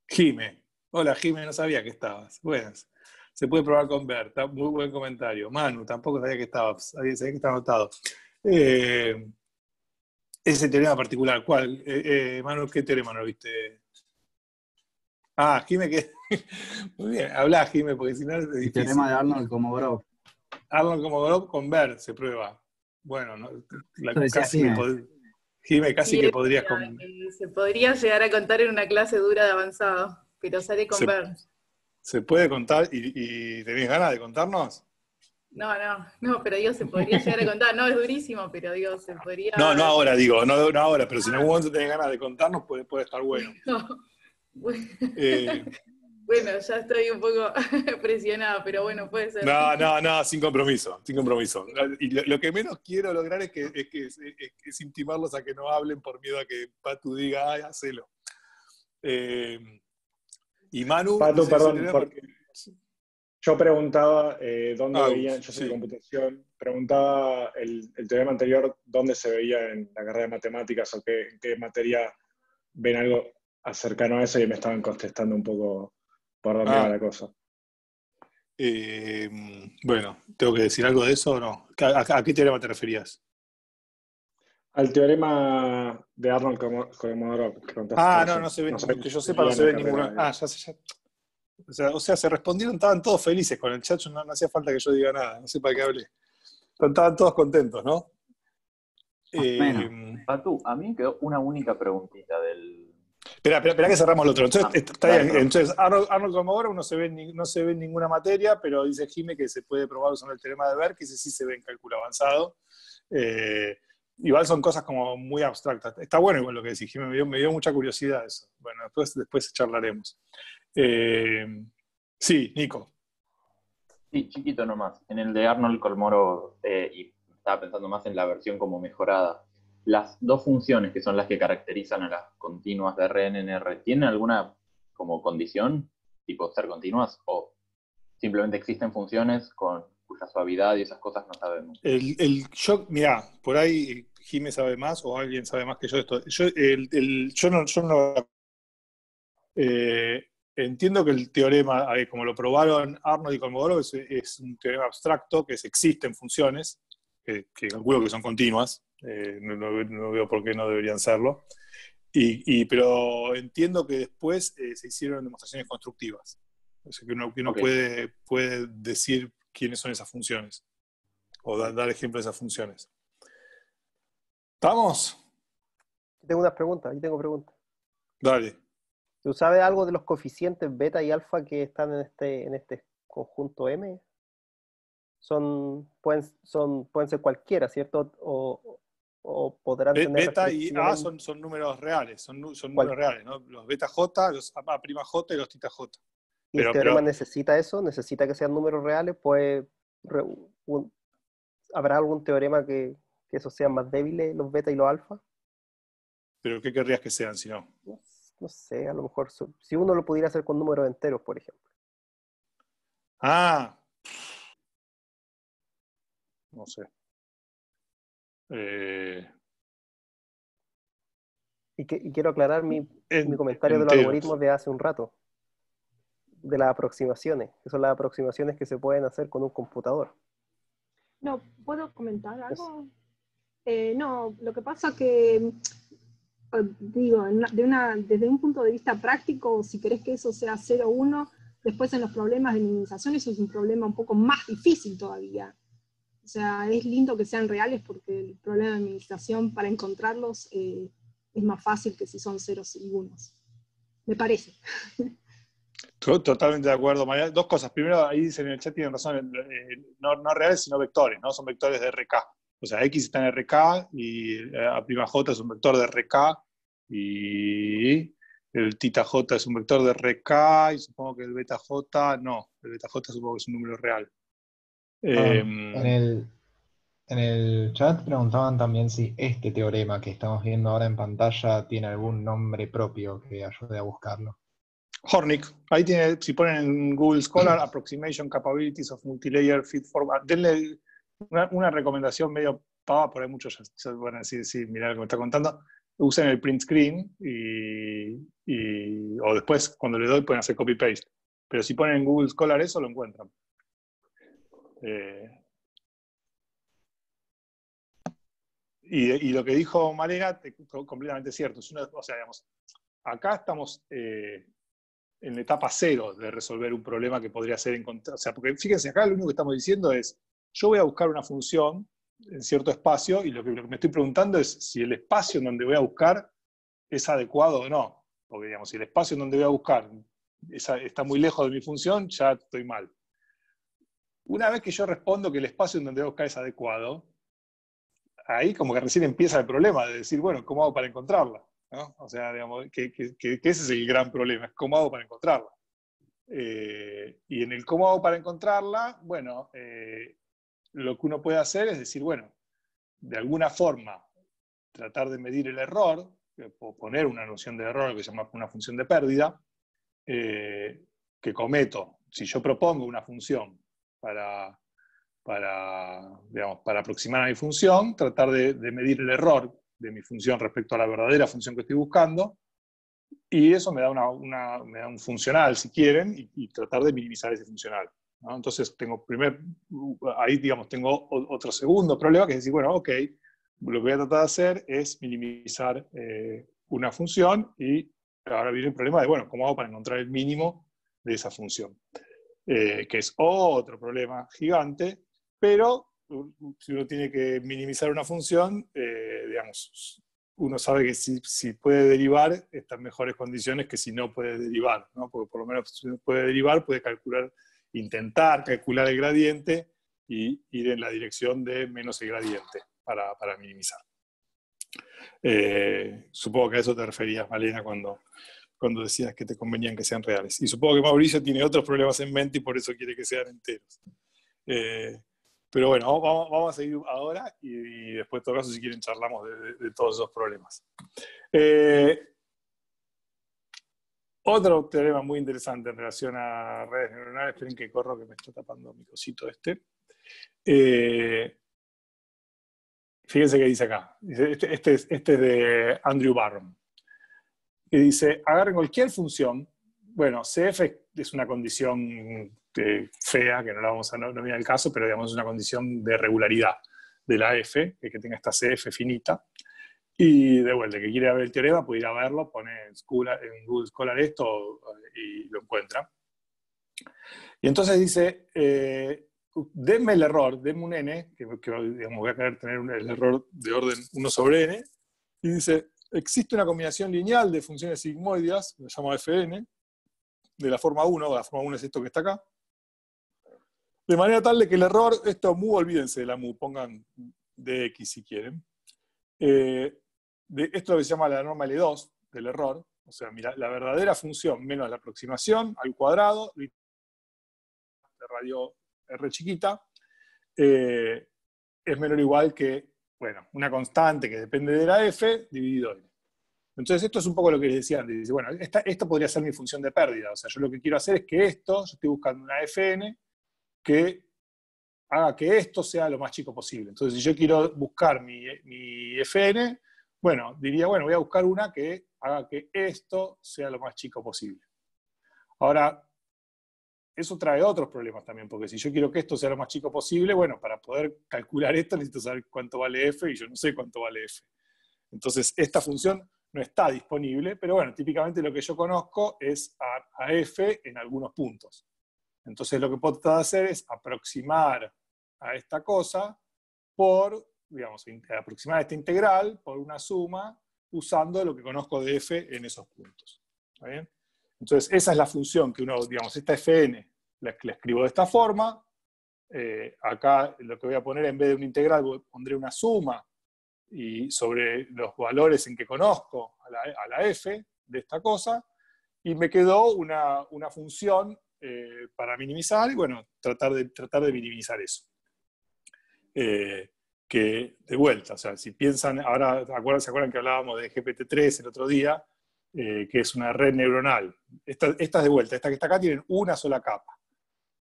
Jime. Hola Jime, no sabía que estabas. Buenas. Se puede probar con Bert. Muy buen comentario. Manu, tampoco sabía que estabas. Sabía que estaba anotado. Ese teorema particular, ¿cuál? Manu, ¿qué teorema no viste? Ah, Jime, que... Muy bien, hablá Jime, porque si no es difícil. El teorema de Arnold-Komogorov. Arnold-Komogorov con Bert se prueba. Bueno, no, casi Jime. Jime, casi Sí, que podrías... se podría llegar a contar en una clase dura de avanzado, pero sale con Bert. ¿Se puede contar y tenés ganas de contarnos? No, pero digo, se podría llegar a contar. No, es durísimo, pero digo, se podría... No ahora, digo, no ahora, pero si en algún momento tenés ganas de contarnos, puede estar bueno. No. Bueno, ya estoy un poco presionada, pero bueno, puede ser. No, sin compromiso. Y lo que menos quiero lograr es intimarlos a que no hablen por miedo a que Patu diga, ay, hacelo. Y Manu... Patu, perdón, yo preguntaba dónde veían, yo soy de computación, preguntaba el teorema anterior dónde se veía en la carrera de matemáticas o en qué materia ven algo cercano a eso y me estaban contestando un poco por dónde va la cosa. Bueno, ¿tengo que decir algo de eso o no? ¿A qué teorema te referías? Al teorema de Arnold-Komogorov. No se ve, que yo sepa, no se ve ninguna. Ya. O sea, se respondieron, estaban todos felices con el chat, no hacía falta que yo diga nada, no sé para qué hablé. Estaban todos contentos, ¿no? Patu, a mí me quedó una única preguntita del... Espera que cerramos el otro. Entonces, está bien. Entonces Arnold-Komogorov no se ve en ninguna materia, pero dice Jime que se puede probar usando el teorema de Bert, que ese sí se ve en cálculo avanzado. Igual son cosas como muy abstractas. Está bueno igual lo que decís, Jime, me dio mucha curiosidad eso. Bueno, después charlaremos. Sí, Nico. Sí, chiquito nomás. En el de Arnold-Komogorov, y estaba pensando más en la versión como mejorada, las dos funciones que son las que caracterizan a las continuas de RNN, ¿tienen alguna como condición, tipo ser continuas, o simplemente existen funciones cuya suavidad y esas cosas no sabemos? Mirá, por ahí Jimé sabe más, o alguien sabe más que yo de esto. Yo no entiendo que el teorema, como lo probaron Arnold y Komogorov, es un teorema abstracto, que existen funciones, que calculo que son continuas. No veo por qué no deberían serlo. Pero entiendo que después se hicieron demostraciones constructivas. O sea, que uno okay, puede decir quiénes son esas funciones. O dar ejemplo de esas funciones. ¿Estamos? Tengo unas preguntas. Dale. ¿Tú sabes algo de los coeficientes beta y alfa que están en este conjunto M? Pueden ser cualquiera, ¿cierto? O podrán tener... Beta y A son números reales, son números reales, ¿no? Los beta J, los A''J y los θJ. ¿Y el teorema necesita eso? ¿Necesita que sean números reales? ¿Habrá algún teorema que esos sean más débiles, los beta y los alfa? ¿Pero qué querrías que sean, si no? No sé, a lo mejor si uno lo pudiera hacer con números enteros, por ejemplo. No sé. Y quiero aclarar mi comentario de los algoritmos de hace un rato, de las aproximaciones, que son las aproximaciones que se pueden hacer con un computador. No, ¿puedo comentar algo? No, lo que pasa que digo, desde un punto de vista práctico, si querés que eso sea 0, 1, después en los problemas de minimización eso es un problema un poco más difícil todavía. O sea, es lindo que sean reales porque el problema de minimización para encontrarlos es más fácil que si son ceros y unos. Me parece. Totalmente de acuerdo, María. Dos cosas. Primero, ahí dicen en el chat, tienen razón, no reales, sino vectores, ¿no? Son vectores de RK. O sea, X está en RK y A'J es un vector de RK y el θJ es un vector de RK y supongo que el BetaJ no. El BetaJ supongo que es un número real. En el chat preguntaban también si este teorema que estamos viendo ahora en pantalla tiene algún nombre propio que ayude a buscarlo. Hornick, ahí tiene, si ponen en Google Scholar, Approximation Capabilities of Multilayer Feed Forward, denle una recomendación medio pava, por ahí muchos ya van a decir, sí, mirá lo que me está contando, usen el print screen o después cuando le doy pueden hacer copy-paste. Pero si ponen en Google Scholar eso, lo encuentran. Y lo que dijo Malena, completamente cierto. O sea, digamos, acá estamos en la etapa 0 de resolver un problema que podría ser encontrar. O sea, porque fíjense, acá lo único que estamos diciendo es, yo voy a buscar una función en cierto espacio y lo que me estoy preguntando es si el espacio en donde voy a buscar es adecuado o no. Porque, digamos, si el espacio en donde voy a buscar está muy lejos de mi función, ya estoy mal. Una vez que yo respondo que el espacio en donde voy a buscar es adecuado, ahí como que recién empieza el problema de decir, bueno, ¿cómo hago para encontrarla? ¿No? O sea, digamos, que ese es el gran problema, es cómo hago para encontrarla. Y en el cómo hago para encontrarla, bueno, lo que uno puede hacer es decir, bueno, de alguna forma, tratar de medir el error, o poner una noción de error que se llama una función de pérdida, que cometo. Si yo propongo una función para aproximar a mi función, tratar de medir el error de mi función respecto a la verdadera función que estoy buscando, y eso me da un funcional, si quieren, y tratar de minimizar ese funcional, ¿no? Entonces ahí digamos, tengo otro segundo problema, que es decir, bueno, ok, lo que voy a tratar de hacer es minimizar una función, y ahora viene el problema de, bueno, ¿cómo hago para encontrar el mínimo de esa función? Que es otro problema gigante, pero si uno tiene que minimizar una función, digamos, uno sabe que si puede derivar, está en mejores condiciones que si no puede derivar, ¿no? Porque por lo menos si uno puede derivar, puede intentar calcular el gradiente y ir en la dirección de menos el gradiente para minimizar. Supongo que a eso te referías, Malena, cuando decías que te convenían que sean reales. Y supongo que Mauricio tiene otros problemas en mente y por eso quiere que sean enteros. Pero bueno, vamos a seguir ahora y después, en todo caso, si quieren, charlamos de todos esos problemas. Otro teorema muy interesante en relación a redes neuronales, esperen que corro que me está tapando mi cosito este. Fíjense que dice acá, este es de Andrew Barron, que dice, agarren cualquier función, bueno, CF es una condición fea, que no viene al caso, pero digamos es una condición de regularidad de la F, que tenga esta CF finita, y de vuelta, que quiere ver el teorema, puede ir a verlo, pone en Google Scholar esto y lo encuentra. Y entonces dice, denme el error, denme un n, que digamos, voy a querer tener el error de orden 1 sobre n, y dice, existe una combinación lineal de funciones sigmoideas, lo llamo Fn, de la forma 1, la forma 1 es esto que está acá, de manera tal de que el error, esto mu, olvídense de la mu, pongan dx si quieren, esto es lo que se llama la norma L2 del error, o sea, mira, la verdadera función menos la aproximación al cuadrado, de radio r chiquita, es menor o igual que, bueno, una constante que depende de la f dividido n. Entonces esto es un poco lo que les decía antes. Dice, bueno, esto podría ser mi función de pérdida. O sea, yo lo que quiero hacer es que yo estoy buscando una fn que haga que esto sea lo más chico posible. Entonces, si yo quiero buscar mi fn, bueno, diría, bueno, voy a buscar una que haga que esto sea lo más chico posible. Ahora, eso trae otros problemas también, porque si yo quiero que esto sea lo más chico posible, bueno, para poder calcular esto necesito saber cuánto vale f, y yo no sé cuánto vale f. Entonces, esta función no está disponible, pero bueno, típicamente lo que yo conozco es a f en algunos puntos. Entonces lo que puedo tratar de hacer es aproximar a esta cosa por, digamos, aproximar a esta integral por una suma usando lo que conozco de f en esos puntos. ¿Está bien? Entonces esa es la función que uno, digamos, esta fn la escribo de esta forma. Acá lo que voy a poner en vez de una integral pondré una suma y sobre los valores en que conozco a la f de esta cosa, y me quedó una función para minimizar, y bueno, tratar de minimizar eso. Que de vuelta, o sea, si piensan, ahora ¿se acuerdan que hablábamos de GPT-3 el otro día? Que es una red neuronal. Estas de vuelta, esta que está acá tienen una sola capa.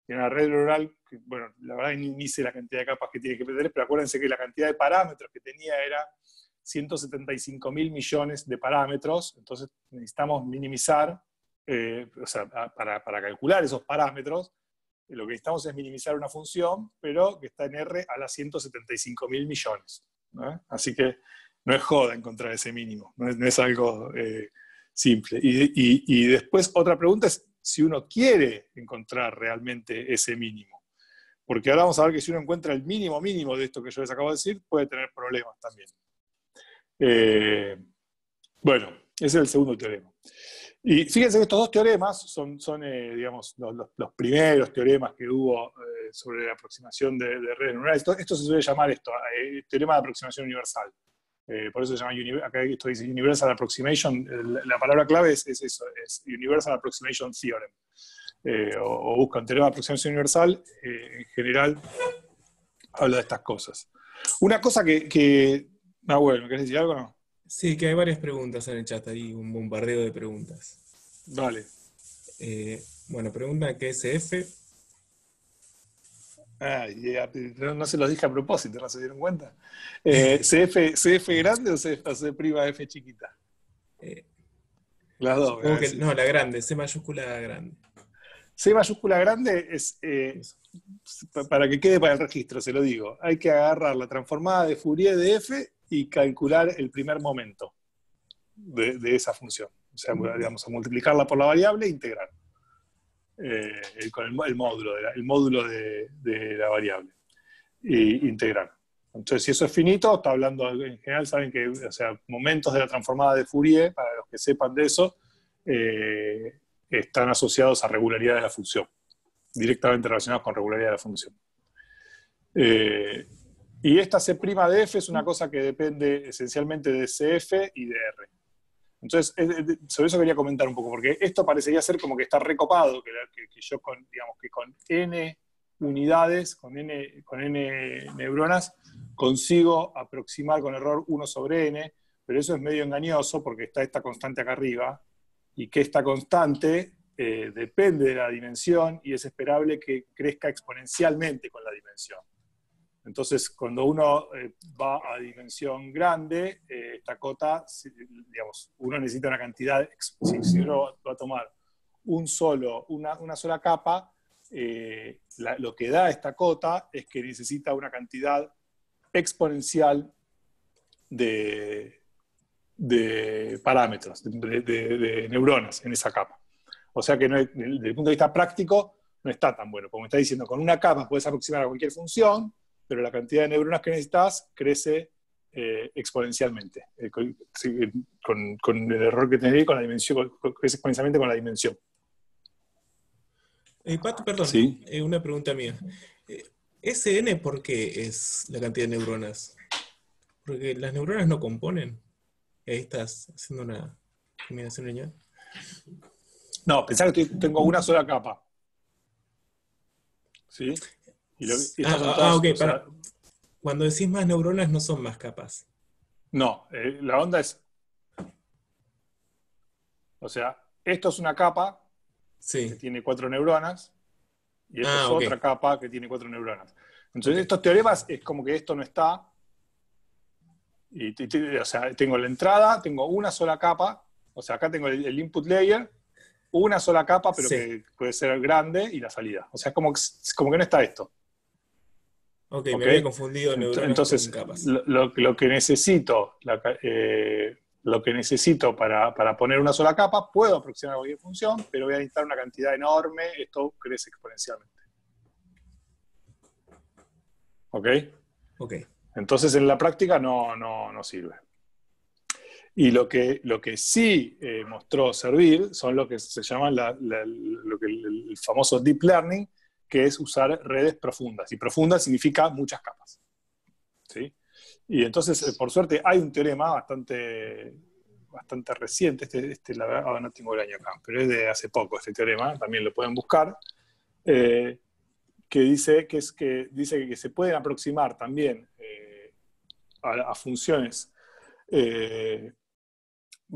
Tiene una red neuronal, que, bueno, la verdad ni sé la cantidad de capas que tiene GPT-3, pero acuérdense que la cantidad de parámetros que tenía era 175.000 millones de parámetros, entonces necesitamos minimizar, o sea, para calcular esos parámetros, lo que necesitamos es minimizar una función, pero que está en R a las 175.000 millones. ¿No? Así que no es joda encontrar ese mínimo, no es algo simple. Y después otra pregunta es si uno quiere encontrar realmente ese mínimo. Porque ahora vamos a ver que si uno encuentra el mínimo de esto que yo les acabo de decir, puede tener problemas también. Bueno, ese es el segundo teorema. Y fíjense que estos dos teoremas son digamos, los primeros teoremas que hubo sobre la aproximación de redes neuronales. Esto se suele llamar teorema de aproximación universal. Por eso se llama, acá esto dice Universal Approximation. La palabra clave es eso, es Universal Approximation Theorem. O buscan teorema de aproximación universal, en general habla de estas cosas. Una cosa que bueno, ¿me querés decir algo o no? Sí, que hay varias preguntas en el chat, hay un bombardeo de preguntas. Vale. Bueno, pregunta ¿qué es F? No se los dije a propósito, ¿no se dieron cuenta? ¿CF grande o C' chiquita? Las dos. No, la grande, C mayúscula grande. C mayúscula grande es, para que quede para el registro, se lo digo, hay que agarrar la transformada de Fourier de F y calcular el primer momento de esa función. O sea, digamos, a multiplicarla por la variable e integrar. Con el módulo de la variable. E integrar. Entonces, si eso es finito, está hablando, en general saben que, o sea, momentos de la transformada de Fourier, para los que sepan de eso, están asociados a regularidad de la función. Directamente relacionados con regularidad de la función. Y esta C' de F es una cosa que depende esencialmente de CF y de R. Entonces, sobre eso quería comentar un poco, porque esto parecería ser como que está recopado, que yo digamos que con N unidades, con N neuronas, consigo aproximar con error 1 sobre N, pero eso es medio engañoso porque está esta constante acá arriba, y que esta constante depende de la dimensión y es esperable que crezca exponencialmente con la dimensión. Entonces, cuando uno va a dimensión grande, esta cota, digamos, uno necesita una cantidad, si uno va a tomar una sola capa, lo que da esta cota es que necesita una cantidad exponencial de parámetros, de neuronas en esa capa. O sea que desde el punto de vista práctico no está tan bueno. Como está diciendo, con una capa puedes aproximar a cualquier función, pero la cantidad de neuronas que necesitas crece exponencialmente, con el error que tenés, con la dimensión, crece exponencialmente con la dimensión. Pato, perdón, ¿Sí? Una pregunta mía. ¿SN por qué es la cantidad de neuronas? Porque las neuronas no componen. Ahí estás haciendo una combinación lineal. No, pensá que tengo una sola capa. ¿Sí? Ok, cuando decís más neuronas no son más capas. No, la onda es... O sea, esto es una capa que tiene 4 neuronas y esto es otra capa que tiene 4 neuronas. Entonces estos teoremas es como que esto no está. O sea, tengo la entrada, tengo una sola capa, o sea, acá tengo el input layer, una sola capa, pero que puede ser grande, y la salida. O sea, es como que no está esto. Ok, me había confundido neuronas entonces, con capas. Lo que necesito, lo que necesito para poner una sola capa, puedo aproximar cualquier función, pero voy a necesitar una cantidad enorme, esto crece exponencialmente. ¿Ok? Ok. Entonces en la práctica no sirve. Y lo que sí mostró servir son lo que se llama el famoso deep learning, que es usar redes profundas. Y profunda significa muchas capas. ¿Sí? Y entonces, por suerte, hay un teorema bastante reciente, la verdad, ahora no tengo el año acá, pero es de hace poco este teorema, también lo pueden buscar, que dice que se pueden aproximar también a funciones, bueno,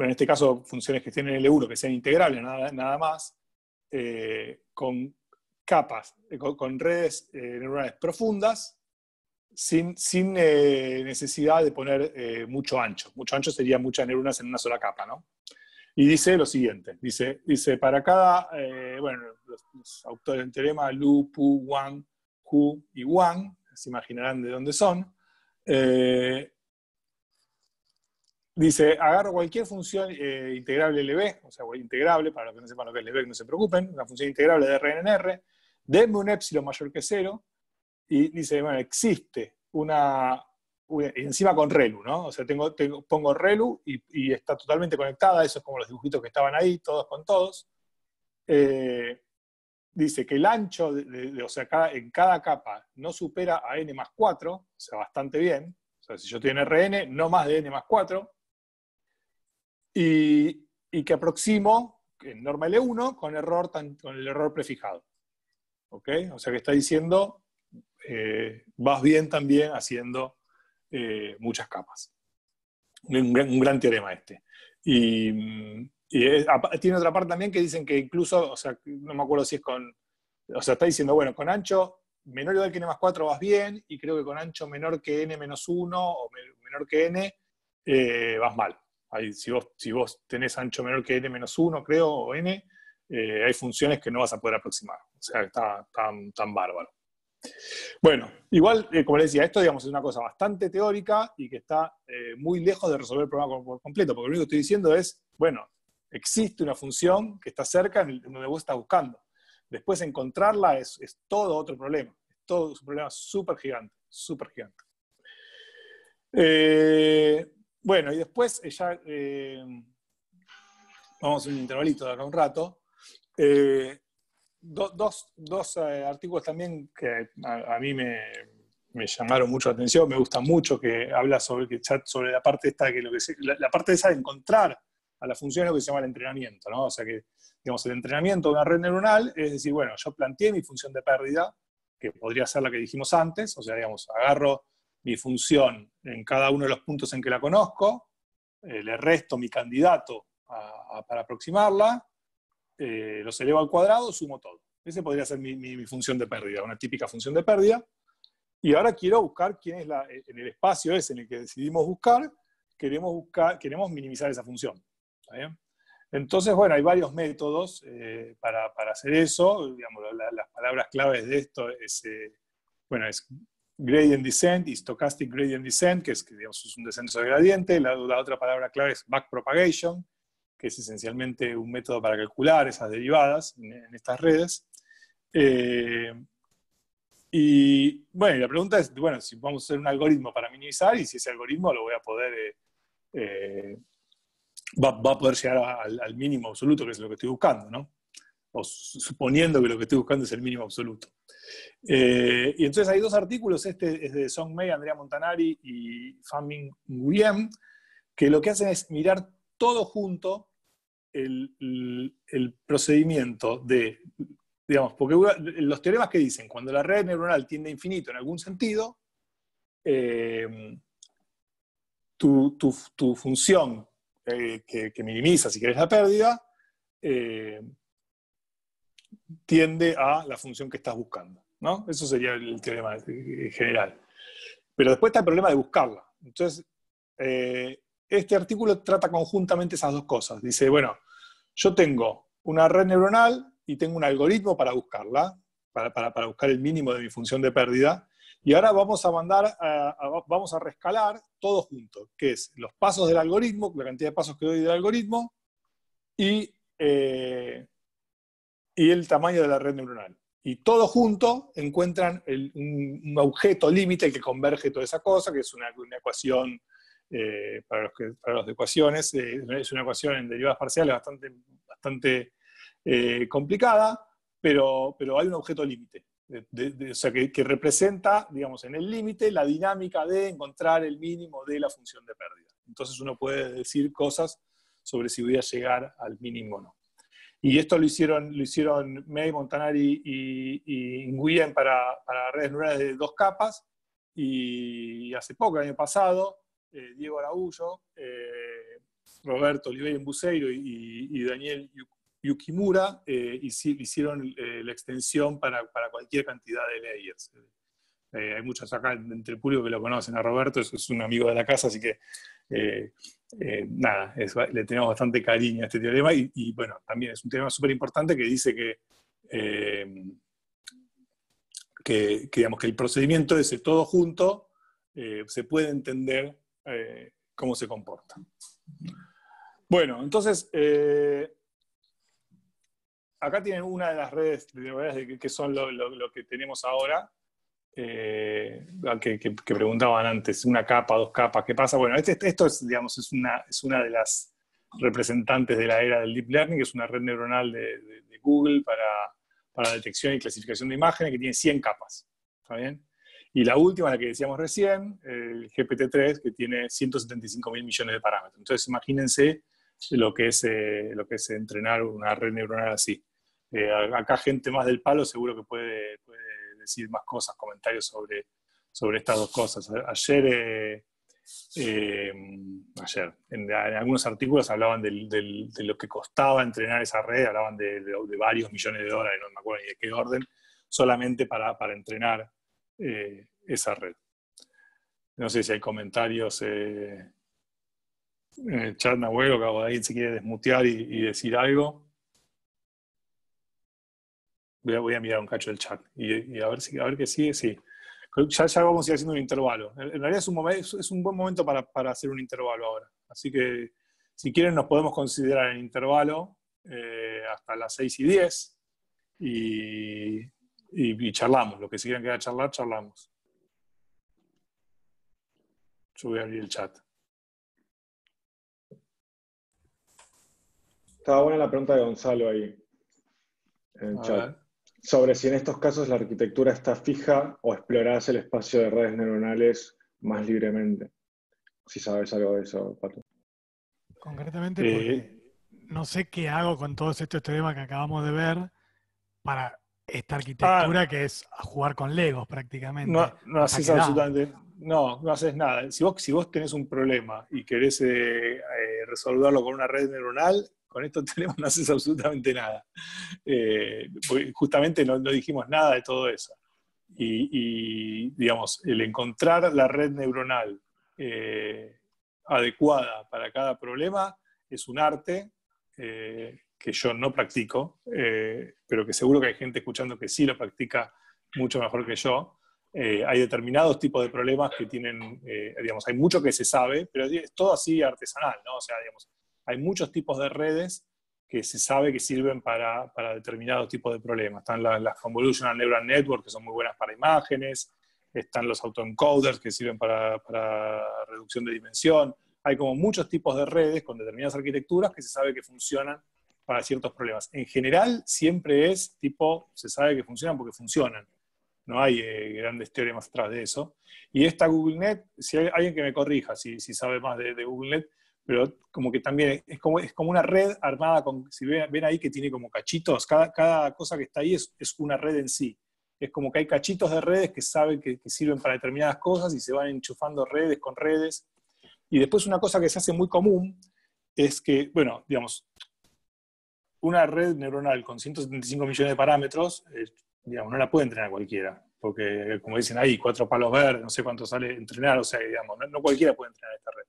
en este caso funciones que tienen L1, que sean integrales, nada más, con capas, con redes neuronales profundas, sin necesidad de poner mucho ancho. Mucho ancho sería muchas neuronas en una sola capa, ¿no? Y dice lo siguiente, dice para cada, bueno, los autores del teorema, Lu, Pu, Wang, Hu y Wang, se imaginarán de dónde son, dice, agarro cualquier función integrable LB, o sea, integrable, para los que no sepan lo que es LB, no se preocupen, una función integrable de RNN, denme un epsilon mayor que 0, y dice, bueno, existe una encima con ReLU, ¿no? O sea, pongo ReLU y está totalmente conectada, eso es como los dibujitos que estaban ahí, todos con todos. Dice que el ancho, o sea, en cada capa no supera a n más 4, o sea, bastante bien. O sea, si yo tengo RN, no más de n más 4. Y que aproximo en norma L1 con el error prefijado. ¿Ok? O sea que está diciendo, vas bien también haciendo muchas capas. Un gran teorema este. Y tiene otra parte también que dicen que incluso, o sea, no me acuerdo si es o sea, está diciendo, bueno, con ancho menor o igual que n más 4 vas bien, y creo que con ancho menor que n menos 1 o menor que n vas mal. Ahí, si vos tenés ancho menor que n menos 1, creo, o n, hay funciones que no vas a poder aproximar. O sea, está tan bárbaro. Bueno, igual, como les decía, esto digamos, es una cosa bastante teórica y que está muy lejos de resolver el problema por completo, porque lo único que estoy diciendo es, bueno, existe una función que está cerca en donde vos estás buscando. Después encontrarla es todo otro problema. Es todo un problema súper gigante, súper gigante. Bueno, y después ya vamos a hacer un intervalito de acá un rato. Dos artículos también que a mí me llamaron mucho la atención, me gustan mucho, que habla sobre la parte esta, la parte esa de encontrar a la función, lo que se llama el entrenamiento, ¿no? O sea que, digamos, el entrenamiento de una red neuronal es decir, bueno, yo planteé mi función de pérdida, que podría ser la que dijimos antes, o sea, digamos, agarro mi función en cada uno de los puntos en que la conozco, le resto mi candidato para aproximarla, los elevo al cuadrado, sumo todo. Ese podría ser mi función de pérdida, una típica función de pérdida. Y ahora quiero buscar quién es en el espacio ese en el que decidimos buscar, queremos minimizar esa función. ¿Está bien? Entonces, bueno, hay varios métodos para hacer eso. Digamos, las palabras claves de esto es gradient descent y stochastic gradient descent, que digamos, es un descenso de gradiente. La otra palabra clave es backpropagation, que es esencialmente un método para calcular esas derivadas en estas redes. Y bueno, la pregunta es, bueno, si vamos a hacer un algoritmo para minimizar, y si ese algoritmo lo voy a poder, va a poder llegar al mínimo absoluto, que es lo que estoy buscando, ¿no? O suponiendo que lo que estoy buscando es el mínimo absoluto. Y entonces hay dos artículos, este es de Song Mei, Andrea Montanari y Fan-Min Nguyen, que lo que hacen es mirar todo junto el procedimiento de, digamos, porque los teoremas que dicen, cuando la red neuronal tiende a infinito en algún sentido, tu función que minimiza, si querés, la pérdida, tiende a la función que estás buscando, ¿no? Eso sería el teorema general. Pero después está el problema de buscarla. Entonces, este artículo trata conjuntamente esas dos cosas. Dice, bueno, yo tengo una red neuronal y tengo un algoritmo para buscarla, para buscar el mínimo de mi función de pérdida, Y ahora vamos a vamos a rescalar todo junto, que es los pasos del algoritmo, la cantidad de pasos que doy del algoritmo, y el tamaño de la red neuronal. Y todo junto encuentran un objeto límite que converge toda esa cosa, que es una ecuación, para los de ecuaciones, es una ecuación en derivadas parciales bastante complicada, pero hay un objeto límite. O sea, que representa, digamos, en el límite la dinámica de encontrar el mínimo de la función de pérdida. Entonces uno puede decir cosas sobre si voy a llegar al mínimo o no. Y esto lo hicieron May, Montanari y Nguyen para redes neurales de 2 capas, y hace poco, el año pasado, Diego Araújo, Roberto Oliveira Buceiro y Daniel Yukimura hicieron la extensión para cualquier cantidad de layers. Hay muchos acá entre el público que lo conocen. A Roberto es un amigo de la casa, así que nada, le tenemos bastante cariño a este teorema, y bueno, también es un teorema súper importante que dice que digamos que el procedimiento ese todo junto se puede entender cómo se comporta. Bueno, entonces acá tienen una de las redes que son lo que tenemos ahora, que preguntaban antes, 1 capa, 2 capas, ¿qué pasa? Bueno, esto es, digamos, es una de las representantes de la era del Deep Learning, que es una red neuronal de Google para detección y clasificación de imágenes, que tiene 100 capas, ¿está bien? Y la última, la que decíamos recién, el GPT-3, que tiene 175.000 millones de parámetros. Entonces imagínense lo que es entrenar una red neuronal así. Acá gente más del palo seguro que puede decir más cosas, comentarios sobre estas dos cosas. Ayer en algunos artículos hablaban de lo que costaba entrenar esa red, hablaban de varios millones de dólares, no me acuerdo ni de qué orden, solamente para entrenar esa red. No sé si hay comentarios en el chat, Nahuel, o que alguien se quiere desmutear y decir algo. Voy a mirar un cacho del chat y a ver qué sigue. Sí. Ya vamos a ir haciendo un intervalo. En realidad es un buen momento para hacer un intervalo ahora. Así que si quieren nos podemos considerar en intervalo hasta las 6:10 y charlamos. Lo que si quieren quedar a charlar, charlamos. Yo voy a abrir el chat. Estaba buena la pregunta de Gonzalo ahí en el chat. Sobre si en estos casos la arquitectura está fija o explorás el espacio de redes neuronales más libremente. Si sabes algo de eso, Pato. Concretamente, porque no sé qué hago con todos estos teoremas que acabamos de ver para esta arquitectura que es a jugar con Legos prácticamente. No haces absolutamente, no haces nada. Si vos tenés un problema y querés resolverlo con una red neuronal, con estos teoremas no haces absolutamente nada. Justamente no dijimos nada de todo eso. Y digamos, el encontrar la red neuronal adecuada para cada problema es un arte que yo no practico, pero que seguro que hay gente escuchando que sí lo practica mucho mejor que yo. Hay determinados tipos de problemas que tienen, digamos, hay mucho que se sabe, pero es todo así artesanal, ¿no? O sea, digamos, hay muchos tipos de redes que se sabe que sirven para determinados tipos de problemas. Están las Convolutional Neural Network, que son muy buenas para imágenes. Están los autoencoders, que sirven para reducción de dimensión. Hay como muchos tipos de redes con determinadas arquitecturas que se sabe que funcionan para ciertos problemas. En general, siempre es tipo, se sabe que funcionan porque funcionan. No hay grandes teoremas atrás de eso. Y esta GoogleNet, si hay alguien que me corrija, si sabe más de GoogleNet, pero como que también es como una red armada con, si ven ahí que tiene como cachitos, cada cosa que está ahí es una red en sí. Es como que hay cachitos de redes que saben que sirven para determinadas cosas y se van enchufando redes con redes. Y después una cosa que se hace muy común es que, bueno, digamos, una red neuronal con 175 millones de parámetros, digamos, no la puede entrenar cualquiera, porque como dicen ahí, 4 palos verdes, no sé cuánto sale entrenar, o sea, digamos, no cualquiera puede entrenar esta red.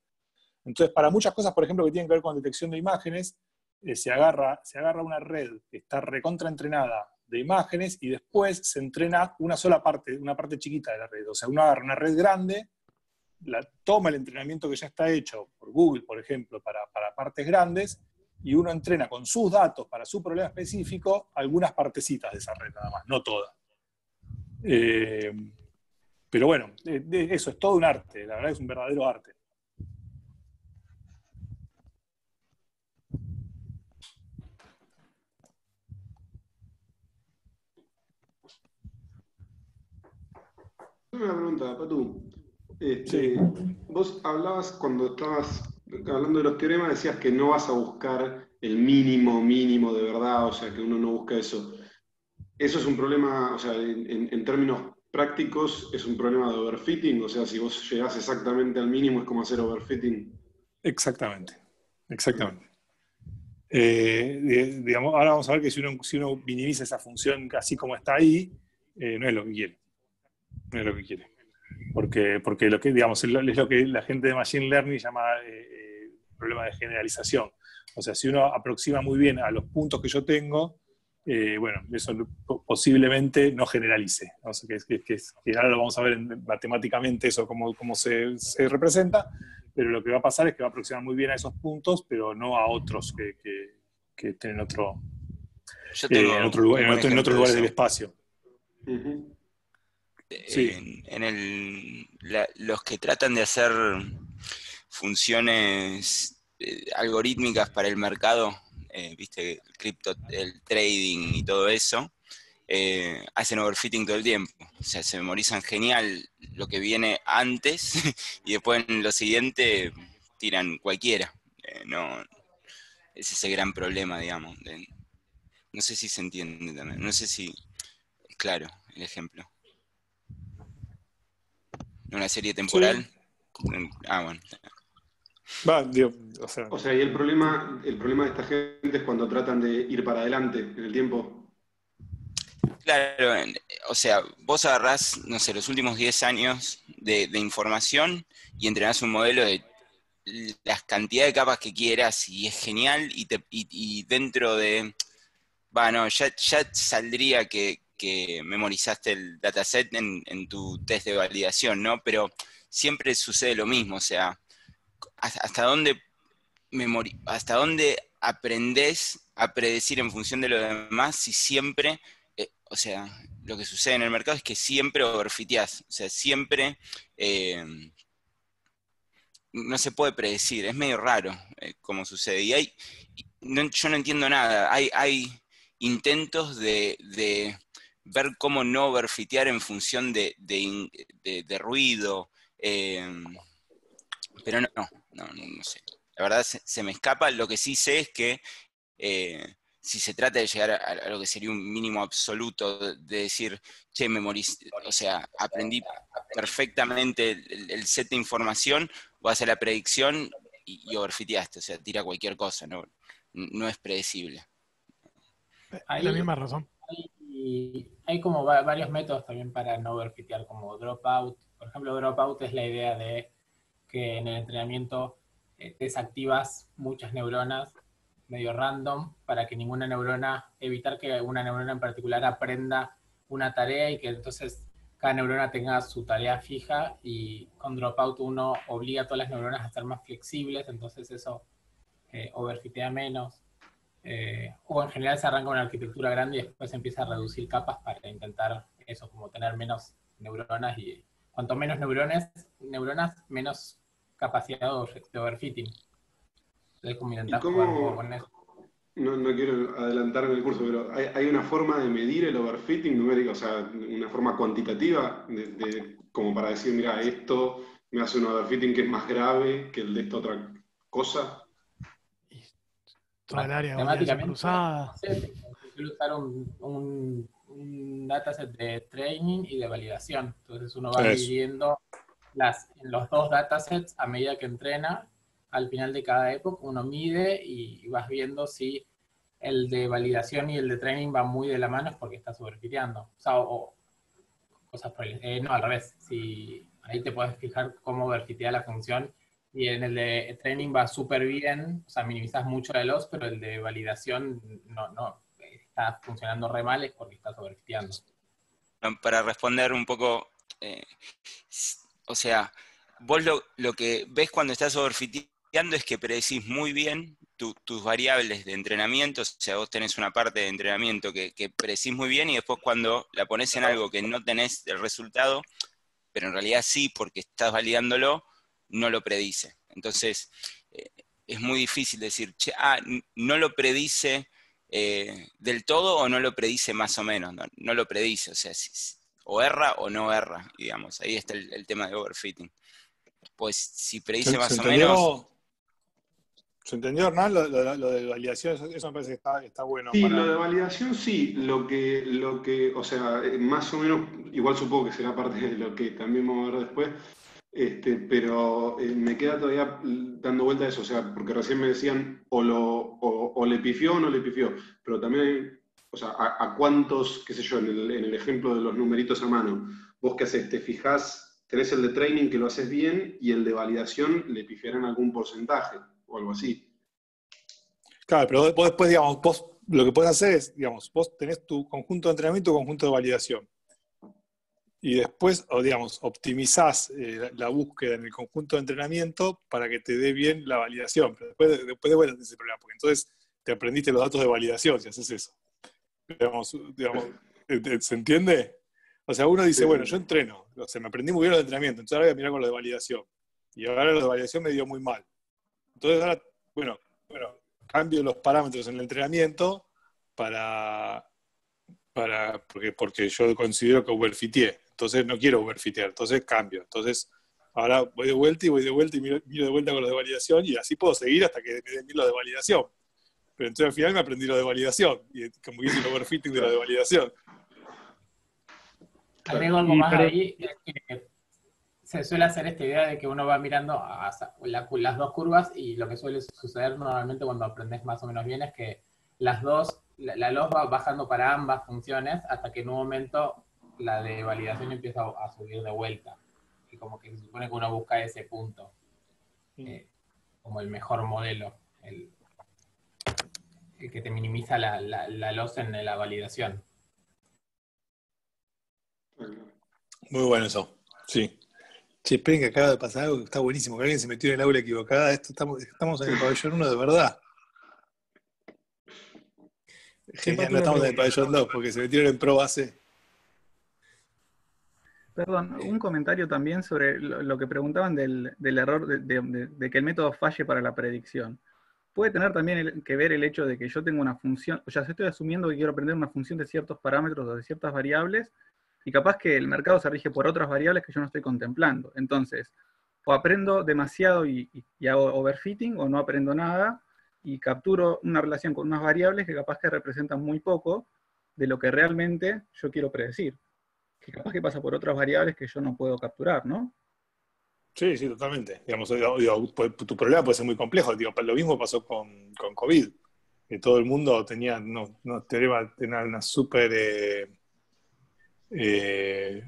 Entonces, para muchas cosas, por ejemplo, que tienen que ver con detección de imágenes, se agarra una red que está recontraentrenada de imágenes y después se entrena una sola parte, una parte chiquita de la red. O sea, uno agarra una red grande, toma el entrenamiento que ya está hecho por Google, por ejemplo, para partes grandes, y uno entrena con sus datos para su problema específico algunas partecitas de esa red nada más, no todas. Pero bueno, eso es todo un arte, la verdad es un verdadero arte. Una pregunta, Patu. Sí. Vos hablabas, cuando estabas hablando de los teoremas, decías que no vas a buscar el mínimo de verdad, o sea, que uno no busca eso. Eso es un problema, o sea, en términos prácticos, es un problema de overfitting, o sea, si vos llegás exactamente al mínimo es como hacer overfitting. Exactamente. Digamos, ahora vamos a ver que si uno minimiza esa función así como está ahí, no es lo que quiere. No es lo que quiere. Porque lo que, digamos, es lo que la gente de Machine Learning llama problema de generalización. O sea, si uno aproxima muy bien a los puntos que yo tengo, bueno, eso posiblemente no generalice. O sea, que ahora lo vamos a ver matemáticamente eso cómo se representa, pero lo que va a pasar es que va a aproximar muy bien a esos puntos, pero no a otros que estén en otros lugares del espacio. Uh-huh. Sí. Los que tratan de hacer funciones algorítmicas para el mercado, viste, el trading y todo eso, hacen overfitting todo el tiempo. O sea, se memorizan genial lo que viene antes y después en lo siguiente tiran cualquiera. No, ese es el gran problema, digamos. No sé si se entiende también. No sé si es claro el ejemplo. Una serie temporal. Sí. Bueno. O sea, y el problema de esta gente es cuando tratan de ir para adelante en el tiempo. Claro, o sea, vos agarrás, no sé, los últimos 10 años de información y entrenás un modelo de las cantidades de capas que quieras y es genial y dentro de... ya saldría que memorizaste el dataset en tu test de validación, ¿no? Pero siempre sucede lo mismo, o sea, hasta dónde aprendés a predecir en función de lo demás si siempre, o sea, lo que sucede en el mercado es que siempre overfiteás, o sea, siempre no se puede predecir, es medio raro cómo sucede. Y yo no entiendo nada, hay intentos de ver cómo no overfitear en función de ruido, pero no sé. La verdad se me escapa. Lo que sí sé es que si se trata de llegar a lo que sería un mínimo absoluto, de decir, che, o sea, aprendí perfectamente el set de información, voy a hacer la predicción y overfiteaste, o sea, tira cualquier cosa, no es predecible. Hay la misma razón. Hay como varios métodos también para no overfitear, como dropout. Por ejemplo, dropout es la idea de que en el entrenamiento desactivas muchas neuronas medio random para que evitar que una neurona en particular aprenda una tarea y que entonces cada neurona tenga su tarea fija, y con dropout uno obliga a todas las neuronas a ser más flexibles, entonces eso overfitea menos. O en general se arranca una arquitectura grande y después se empieza a reducir capas para intentar eso, como tener menos neuronas, y cuanto menos neuronas, menos capacidad de overfitting. Entonces, como intentar jugar un poco con eso. No quiero adelantarme el curso, pero ¿hay una forma de medir el overfitting numérico? O sea, una forma cuantitativa como para decir, mira, esto me hace un overfitting que es más grave que el de esta otra cosa. Toda el área de validación cruzada. Quiero usar un dataset de training y de validación. Entonces uno va dividiendo en los dos datasets a medida que entrena. Al final de cada época uno mide y vas viendo si el de validación y el de training van muy de la mano, es porque estás overfiteando. O sea, cosas por el... no, al revés. Ahí te puedes fijar cómo overfitea la función. Y en el de training va súper bien, o sea, minimizas mucho la loss, pero el de validación no está funcionando re mal es porque estás overfiteando. Para responder un poco, o sea, vos lo que ves cuando estás overfiteando es que predecís muy bien tus variables de entrenamiento, o sea, vos tenés una parte de entrenamiento que predecís muy bien y después cuando la pones en algo que no tenés el resultado, pero en realidad sí, porque estás validándolo, no lo predice. Entonces, es muy difícil decir, no lo predice del todo o no lo predice más o menos, no lo predice, o sea, o erra o no erra, digamos, ahí está el tema de overfitting. Pues si predice más o menos... ¿Se entendió, Hernán, lo de validación? Eso me parece que está bueno. Sí, lo de validación sí, lo que, o sea, más o menos, igual supongo que será parte de lo que también vamos a ver después, pero me queda todavía dando vuelta a eso, o sea, porque recién me decían o le pifió o no le pifió, pero también, o sea, a cuántos, qué sé yo, en el ejemplo de los numeritos a mano, vos qué haces, te fijás, tenés el de training que lo haces bien y el de validación le pifiarán algún porcentaje o algo así. Claro, pero vos después, digamos, vos lo que podés hacer es, digamos, vos tenés tu conjunto de entrenamiento y tu conjunto de validación. Y después, digamos, optimizás la búsqueda en el conjunto de entrenamiento para que te dé bien la validación. Pero después de vuelta tenés ese problema, porque entonces te aprendiste los datos de validación si haces eso. Digamos, ¿se entiende? O sea, uno dice, bueno, yo entreno, o sea, me aprendí muy bien los de entrenamiento, entonces ahora voy a mirar con lo de validación. Y ahora lo de validación me dio muy mal. Entonces ahora, bueno, cambio los parámetros en el entrenamiento porque yo considero que overfiteé. Entonces no quiero overfitear, entonces cambio. Entonces ahora voy de vuelta y miro de vuelta con los de validación y así puedo seguir hasta que me den bien los de validación. Pero entonces al final me aprendí lo de validación y como hice el overfitting de lo de validación. Agrego algo más ahí, que se suele hacer esta idea de que uno va mirando las dos curvas y lo que suele suceder normalmente cuando aprendes más o menos bien es que la loss va bajando para ambas funciones hasta que en un momento la de validación empieza a subir de vuelta. Y como que se supone que uno busca ese punto como el mejor modelo, el que te minimiza la loss en la validación. Muy bueno eso, sí. Che, esperen que acaba de pasar algo que está buenísimo, que alguien se metió en el aula equivocada. Estamos en el pabellón 1 de verdad. Genial, no estamos en el pabellón 2 porque se metieron en Pro Base. Perdón, un comentario también sobre lo que preguntaban del error de que el método falle para la predicción. Puede tener también que ver el hecho de que yo tengo una función, o sea, yo estoy asumiendo que quiero aprender una función de ciertos parámetros o de ciertas variables, y capaz que el mercado se rige por otras variables que yo no estoy contemplando. Entonces, o aprendo demasiado y hago overfitting, o no aprendo nada, y capturo una relación con unas variables que capaz que representan muy poco de lo que realmente yo quiero predecir. Que capaz que pasa por otras variables que yo no puedo capturar, ¿no? Sí, totalmente. Digamos, tu problema puede ser muy complejo. Lo mismo pasó con COVID, que todo el mundo tenía una super...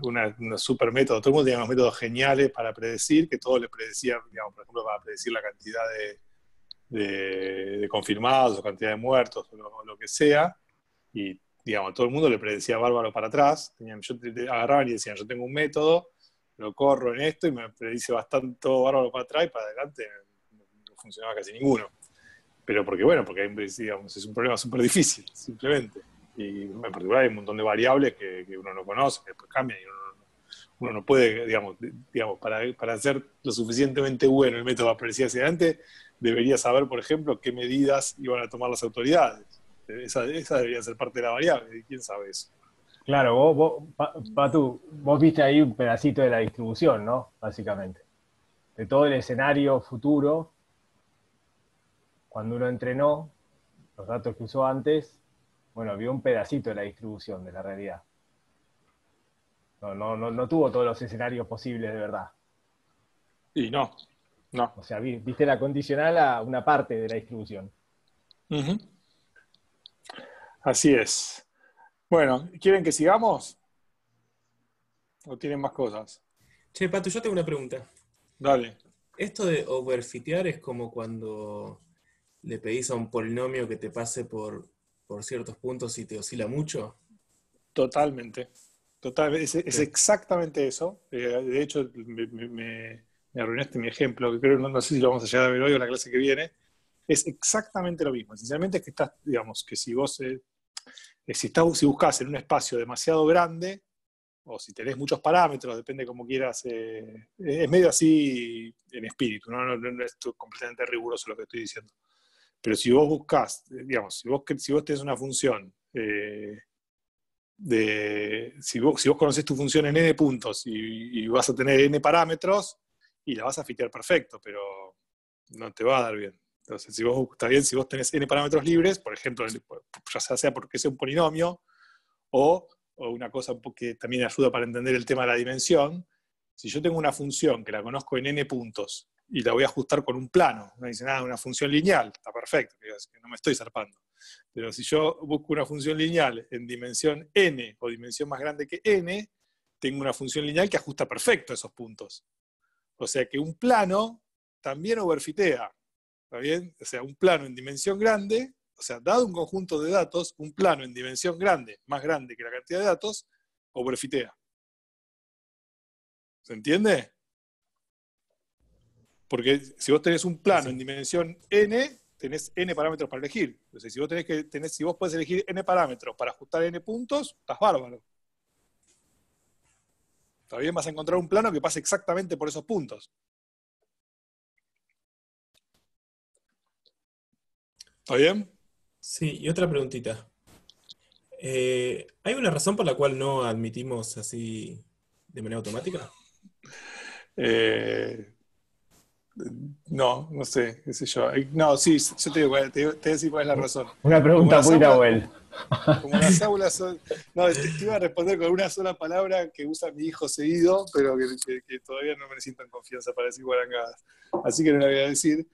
unos super métodos, todo el mundo tenía unos métodos geniales para predecir, que todos les predecían, digamos, por ejemplo, para predecir la cantidad de confirmados o cantidad de muertos o lo que sea, y digamos, todo el mundo le predecía bárbaro para atrás. Agarraban y decían, yo tengo un método, lo corro en esto y me predice bastante bárbaro para atrás, y para adelante no funcionaba casi ninguno. Pero porque digamos, es un problema súper difícil, simplemente. Y en particular hay un montón de variables que uno no conoce, que después cambian, y uno no puede, digamos para ser lo suficientemente bueno el método para predecir hacia adelante, debería saber, por ejemplo, qué medidas iban a tomar las autoridades. Esa debería ser parte de la variable, ¿quién sabe eso? Claro, Patu, vos viste ahí un pedacito de la distribución, ¿no? Básicamente. De todo el escenario futuro, cuando uno entrenó, los datos que usó antes, bueno, vio un pedacito de la distribución de la realidad. No tuvo todos los escenarios posibles de verdad. Y no. O sea, viste la condicional a una parte de la distribución. Uh-huh. Así es. Bueno, ¿quieren que sigamos? ¿O tienen más cosas? Che, Pato, yo tengo una pregunta. Dale. Esto de overfitear es como cuando le pedís a un polinomio que te pase por por ciertos puntos y te oscila mucho? Totalmente. Totalmente. Es exactamente eso. De hecho, me arruinaste mi ejemplo, que creo, no sé si lo vamos a llegar a ver hoy o en la clase que viene. Es exactamente lo mismo. Esencialmente es que estás, digamos, que si vos, si buscas en un espacio demasiado grande, o si tenés muchos parámetros, depende cómo quieras, es medio así en espíritu, no es completamente riguroso lo que estoy diciendo. Pero si vos buscás, digamos, si vos tenés una función, si vos conocés tu función en n puntos y vas a tener n parámetros, y la vas a fitear perfecto, pero no te va a dar bien. Entonces, está bien si vos tenés n parámetros libres, por ejemplo, ya sea porque sea un polinomio, o una cosa que también ayuda para entender el tema de la dimensión, si yo tengo una función que la conozco en n puntos y la voy a ajustar con un plano, no dice nada, una función lineal, está perfecto, no me estoy zarpando. Pero si yo busco una función lineal en dimensión n o dimensión más grande que n, tengo una función lineal que ajusta perfecto a esos puntos. O sea que un plano también overfitea, ¿está bien? O sea, un plano en dimensión grande, o sea, dado un conjunto de datos, un plano en dimensión grande, más grande que la cantidad de datos, overfitea. ¿Se entiende? Porque si vos tenés un plano en dimensión n, tenés n parámetros para elegir. Entonces, si vos podés elegir n parámetros para ajustar n puntos, estás bárbaro. Todavía vas a encontrar un plano que pase exactamente por esos puntos. ¿Está bien? Sí, y otra preguntita. ¿Hay una razón por la cual no admitimos así de manera automática? No sé, qué sé yo. No, sí, yo te voy a decir cuál es la razón. Una pregunta muy Nahuel. Como las aulas son... No, te iba a responder con una sola palabra que usa mi hijo seguido, pero que todavía no me siento en confianza para decir guarangadas. Así que no la voy a decir.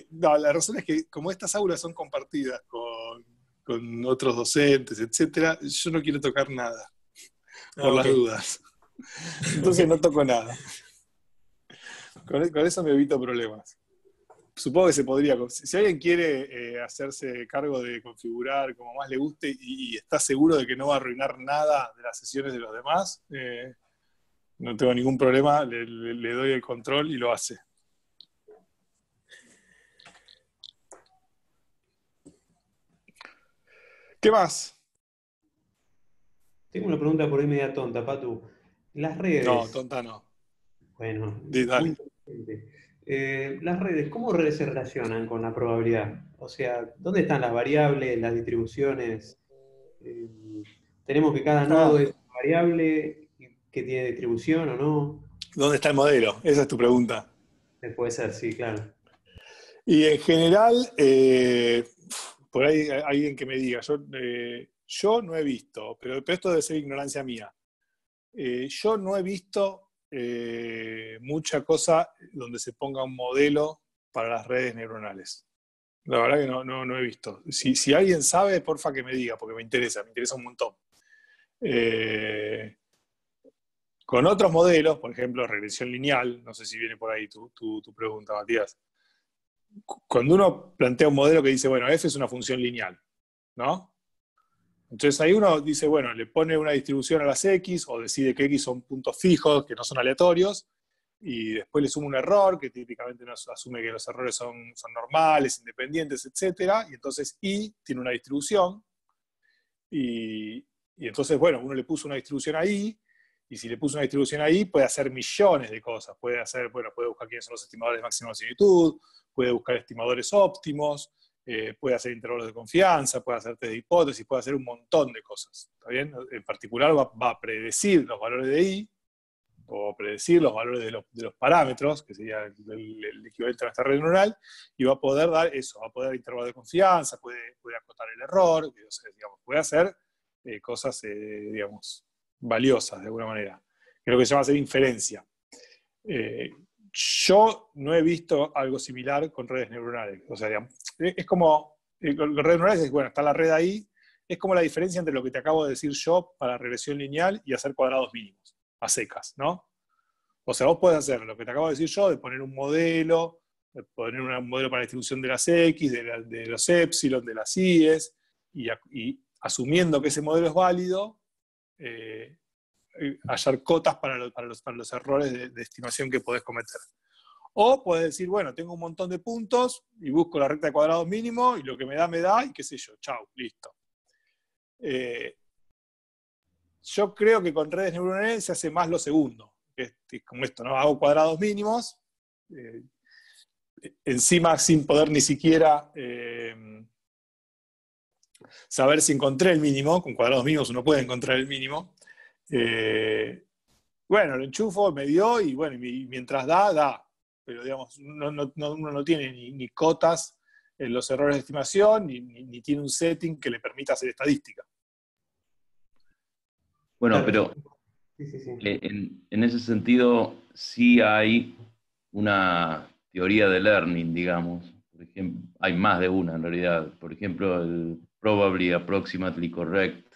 No, la razón es que como estas aulas son compartidas con otros docentes, etcétera, yo no quiero tocar nada, por las dudas. Entonces no toco nada. Con eso me evito problemas. Supongo que se podría, si alguien quiere hacerse cargo de configurar como más le guste y está seguro de que no va a arruinar nada de las sesiones de los demás, no tengo ningún problema, le doy el control y lo hace. ¿Qué más? Tengo una pregunta por ahí media tonta, Patu. Las redes. No, tonta no. Bueno, dale. Las redes, ¿cómo se relacionan con la probabilidad? O sea, ¿dónde están las variables, las distribuciones? ¿Tenemos que cada nodo es una variable que tiene distribución o no? ¿Dónde está el modelo? Esa es tu pregunta. Puede ser, sí, claro. Y en general, por ahí hay alguien que me diga, yo no he visto, pero esto debe ser ignorancia mía. Yo no he visto mucha cosa donde se ponga un modelo para las redes neuronales. La verdad que no he visto. Si alguien sabe, porfa que me diga, porque me interesa un montón. Con otros modelos, por ejemplo, regresión lineal, no sé si viene por ahí tu pregunta, Matías. Cuando uno plantea un modelo que dice, bueno, f es una función lineal, ¿no? Entonces ahí uno dice, bueno, le pone una distribución a las x, o decide que x son puntos fijos, que no son aleatorios, y después le suma un error, que típicamente nos asume que los errores son normales, independientes, etc. Y entonces y tiene una distribución, y entonces, bueno, uno le puso una distribución ahí, y si le puso una distribución ahí, puede hacer millones de cosas. Puede buscar quiénes son los estimadores de máxima similitud, puede buscar estimadores óptimos, puede hacer intervalos de confianza, puede hacer test de hipótesis, puede hacer un montón de cosas. ¿Está bien? En particular va a predecir los valores de I, o predecir los valores de los parámetros, que sería el equivalente a nuestra red neuronal, y va a poder dar eso, va a poder dar intervalos de confianza, puede acotar el error, digamos, puede hacer cosas, digamos, valiosas de alguna manera, que es lo que se llama hacer inferencia. Yo no he visto algo similar con redes neuronales. O sea, digamos, es como, con redes neuronales, bueno, está la red ahí, es como la diferencia entre lo que te acabo de decir yo para regresión lineal y hacer cuadrados mínimos, a secas, ¿no? O sea, vos podés hacer lo que te acabo de decir yo, de poner un modelo poner un modelo para la distribución de las X, de los epsilon, de las I's, y asumiendo que ese modelo es válido, hallar cotas para los errores de estimación que podés cometer. O podés decir, bueno, tengo un montón de puntos y busco la recta de cuadrados mínimo y lo que me da, y qué sé yo, chau, listo. Yo creo que con redes neuronales se hace más lo segundo, que es como esto, ¿no? Hago cuadrados mínimos, encima sin poder ni siquiera saber si encontré el mínimo. Con cuadrados mínimos uno puede encontrar el mínimo. Bueno, lo enchufo, me dio, y bueno, mientras da. Pero digamos, uno no tiene ni cotas en los errores de estimación, ni tiene un setting que le permita hacer estadística. Bueno, pero Sí. en ese sentido sí hay una teoría de learning, digamos. Por ejemplo, hay más de una en realidad. Por ejemplo, el Probably Approximately Correct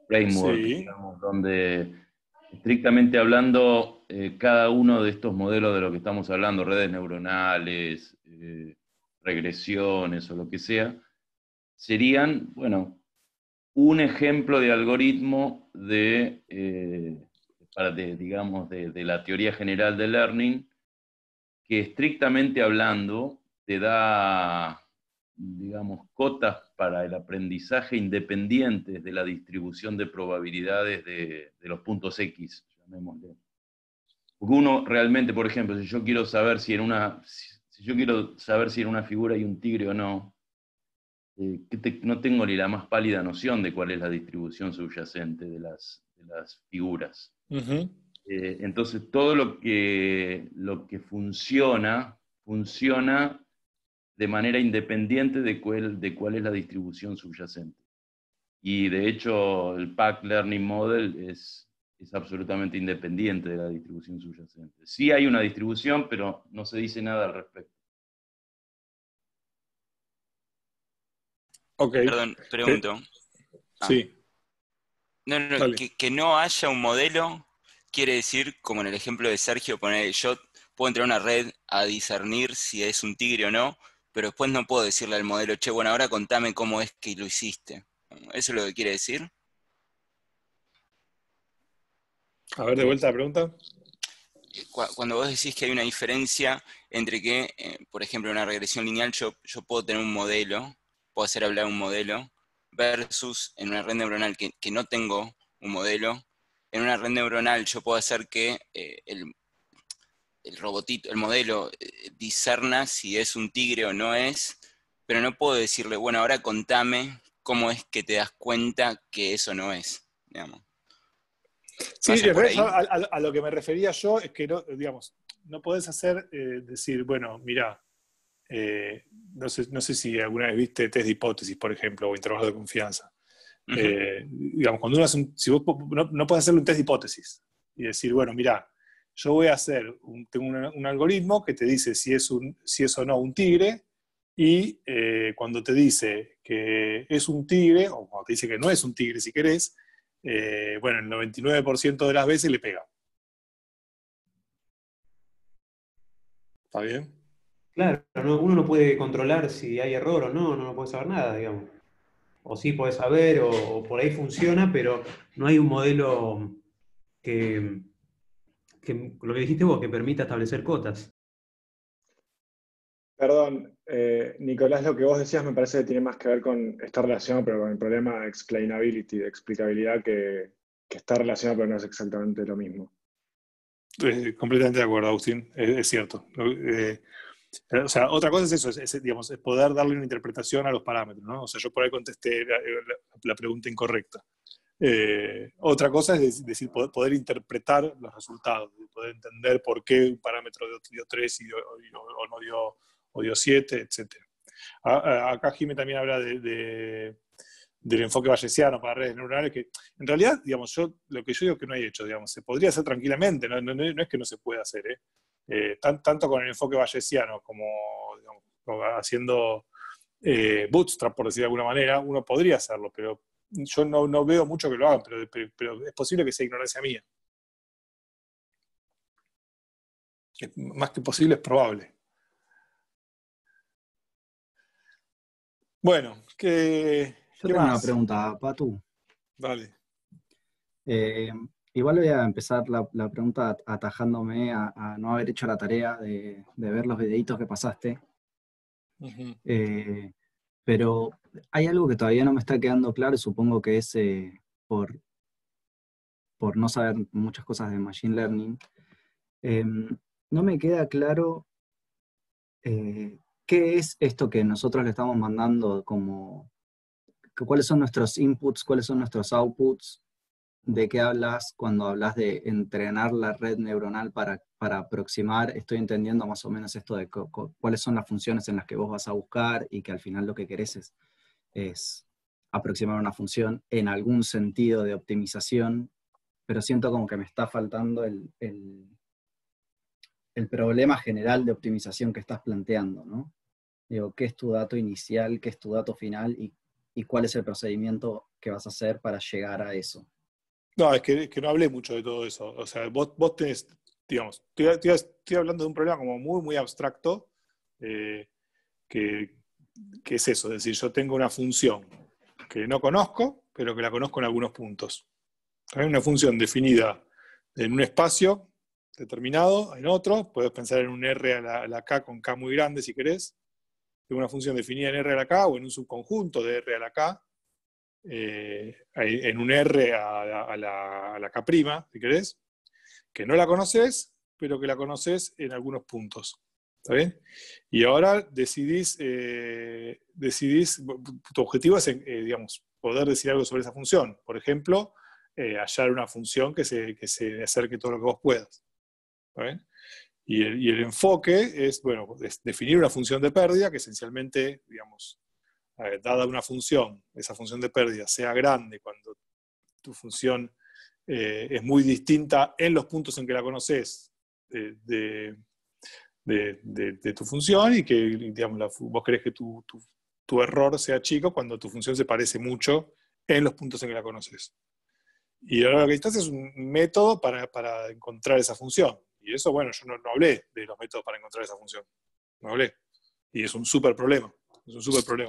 Framework, Sí. digamos, donde estrictamente hablando, cada uno de estos modelos de lo que estamos hablando, redes neuronales, regresiones o lo que sea, serían, bueno, un ejemplo de algoritmo digamos, de la teoría general de learning, que estrictamente hablando te da, digamos, cotas para el aprendizaje independientes de la distribución de probabilidades de los puntos X, llamémosle. Porque uno realmente, por ejemplo, si yo quiero saber si en una figura hay un tigre o no, no tengo ni la más pálida noción de cuál es la distribución subyacente de las figuras. Uh-huh. Entonces todo lo que funciona de manera independiente de cuál es la distribución subyacente. Y de hecho el Pack Learning Model es absolutamente independiente de la distribución subyacente. Sí hay una distribución, pero no se dice nada al respecto. Okay. Perdón, pregunto. Sí. No, que no haya un modelo quiere decir, como en el ejemplo de Sergio, poner, yo puedo entrar a una red a discernir si es un tigre o no, pero después no puedo decirle al modelo, che, bueno, ahora contame cómo es que lo hiciste. ¿Eso es lo que quiere decir? A ver, de vuelta la pregunta. Cuando vos decís que hay una diferencia entre que, por ejemplo, en una regresión lineal yo puedo tener un modelo, puedo hacer hablar un modelo, versus en una red neuronal que no tengo un modelo, en una red neuronal yo puedo hacer que el robotito, el modelo, discerna si es un tigre o no es, pero no puedo decirle, bueno, ahora contame cómo es que te das cuenta que eso no es, digamos. Sí, en realidad a lo que me refería yo es que no, digamos, no podés decir, bueno, mirá, no sé si alguna vez viste test de hipótesis, por ejemplo, o intervalo de confianza. Digamos, cuando uno hace si vos no podés hacerle un test de hipótesis y decir, bueno, mirá, yo voy a hacer, tengo un algoritmo que te dice si es o no un tigre, y cuando te dice que es un tigre, o cuando te dice que no es un tigre, si querés, bueno, el 99% de las veces le pega. ¿Está bien? Claro, uno no puede controlar si hay error o no puede saber nada, digamos. O sí puede saber, o por ahí funciona, pero no hay un modelo que lo que dijiste vos, que permita establecer cotas. Perdón, Nicolás, lo que vos decías me parece que tiene más que ver con, está relacionado, pero con el problema de explainability, de explicabilidad, que está relacionado, pero no es exactamente lo mismo. Completamente de acuerdo, Agustín, es cierto. O sea, otra cosa es eso, digamos, es poder darle una interpretación a los parámetros, ¿no? O sea, yo por ahí contesté la pregunta incorrecta. Otra cosa es decir, poder interpretar los resultados, poder entender por qué un parámetro dio 3 o dio 7, etc. Acá Jimé también habla del enfoque bayesiano para redes neuronales, que en realidad, digamos, lo que yo digo que no hay hecho, digamos, se podría hacer tranquilamente, no es que no se pueda hacer, tanto con el enfoque bayesiano como, digamos, haciendo bootstrap, por decir de alguna manera, uno podría hacerlo, pero yo no veo mucho que lo hagan, pero es posible que sea ignorancia mía. Más que posible, es probable. Bueno, ¿qué Yo tengo una más? pregunta, Patu. Dale. Igual voy a empezar la pregunta atajándome a no haber hecho la tarea de ver los videitos que pasaste. Ujú. Pero hay algo que todavía no me está quedando claro y supongo que es por no saber muchas cosas de Machine Learning. No me queda claro qué es esto que nosotros le estamos mandando, como cuáles son nuestros inputs, cuáles son nuestros outputs, de qué hablas cuando hablas de entrenar la red neuronal para aproximar. Estoy entendiendo más o menos esto de cuáles son las funciones en las que vos vas a buscar y que al final lo que querés es aproximar una función en algún sentido de optimización, pero siento como que me está faltando el problema general de optimización que estás planteando, ¿no? Digo, ¿qué es tu dato inicial, qué es tu dato final y cuál es el procedimiento que vas a hacer para llegar a eso? No, es que no hablé mucho de todo eso. O sea, vos tenés, digamos, estoy hablando de un problema como muy, muy abstracto, que es eso, es decir, yo tengo una función que no conozco, pero que la conozco en algunos puntos. Hay una función definida en un espacio determinado, en otro, puedes pensar en un R a la K con K muy grande si querés, tengo una función definida en R a la K o en un subconjunto de R a la K, en un R a la K', si querés, que no la conoces, pero que la conoces en algunos puntos. ¿Está bien? Y ahora decidís, tu objetivo es, digamos, poder decir algo sobre esa función. Por ejemplo, hallar una función que se acerque todo lo que vos puedas. ¿Está bien? Y el enfoque es, bueno, es definir una función de pérdida que esencialmente, digamos, dada una función, esa función de pérdida sea grande cuando tu función es muy distinta en los puntos en que la conoces de tu función, y que, digamos, vos querés que tu error sea chico cuando tu función se parece mucho en los puntos en que la conoces. Y ahora lo que necesitas es un método para encontrar esa función. Y eso, bueno, yo no hablé de los métodos para encontrar esa función. No hablé. Y es un súper problema. Es un súper problema.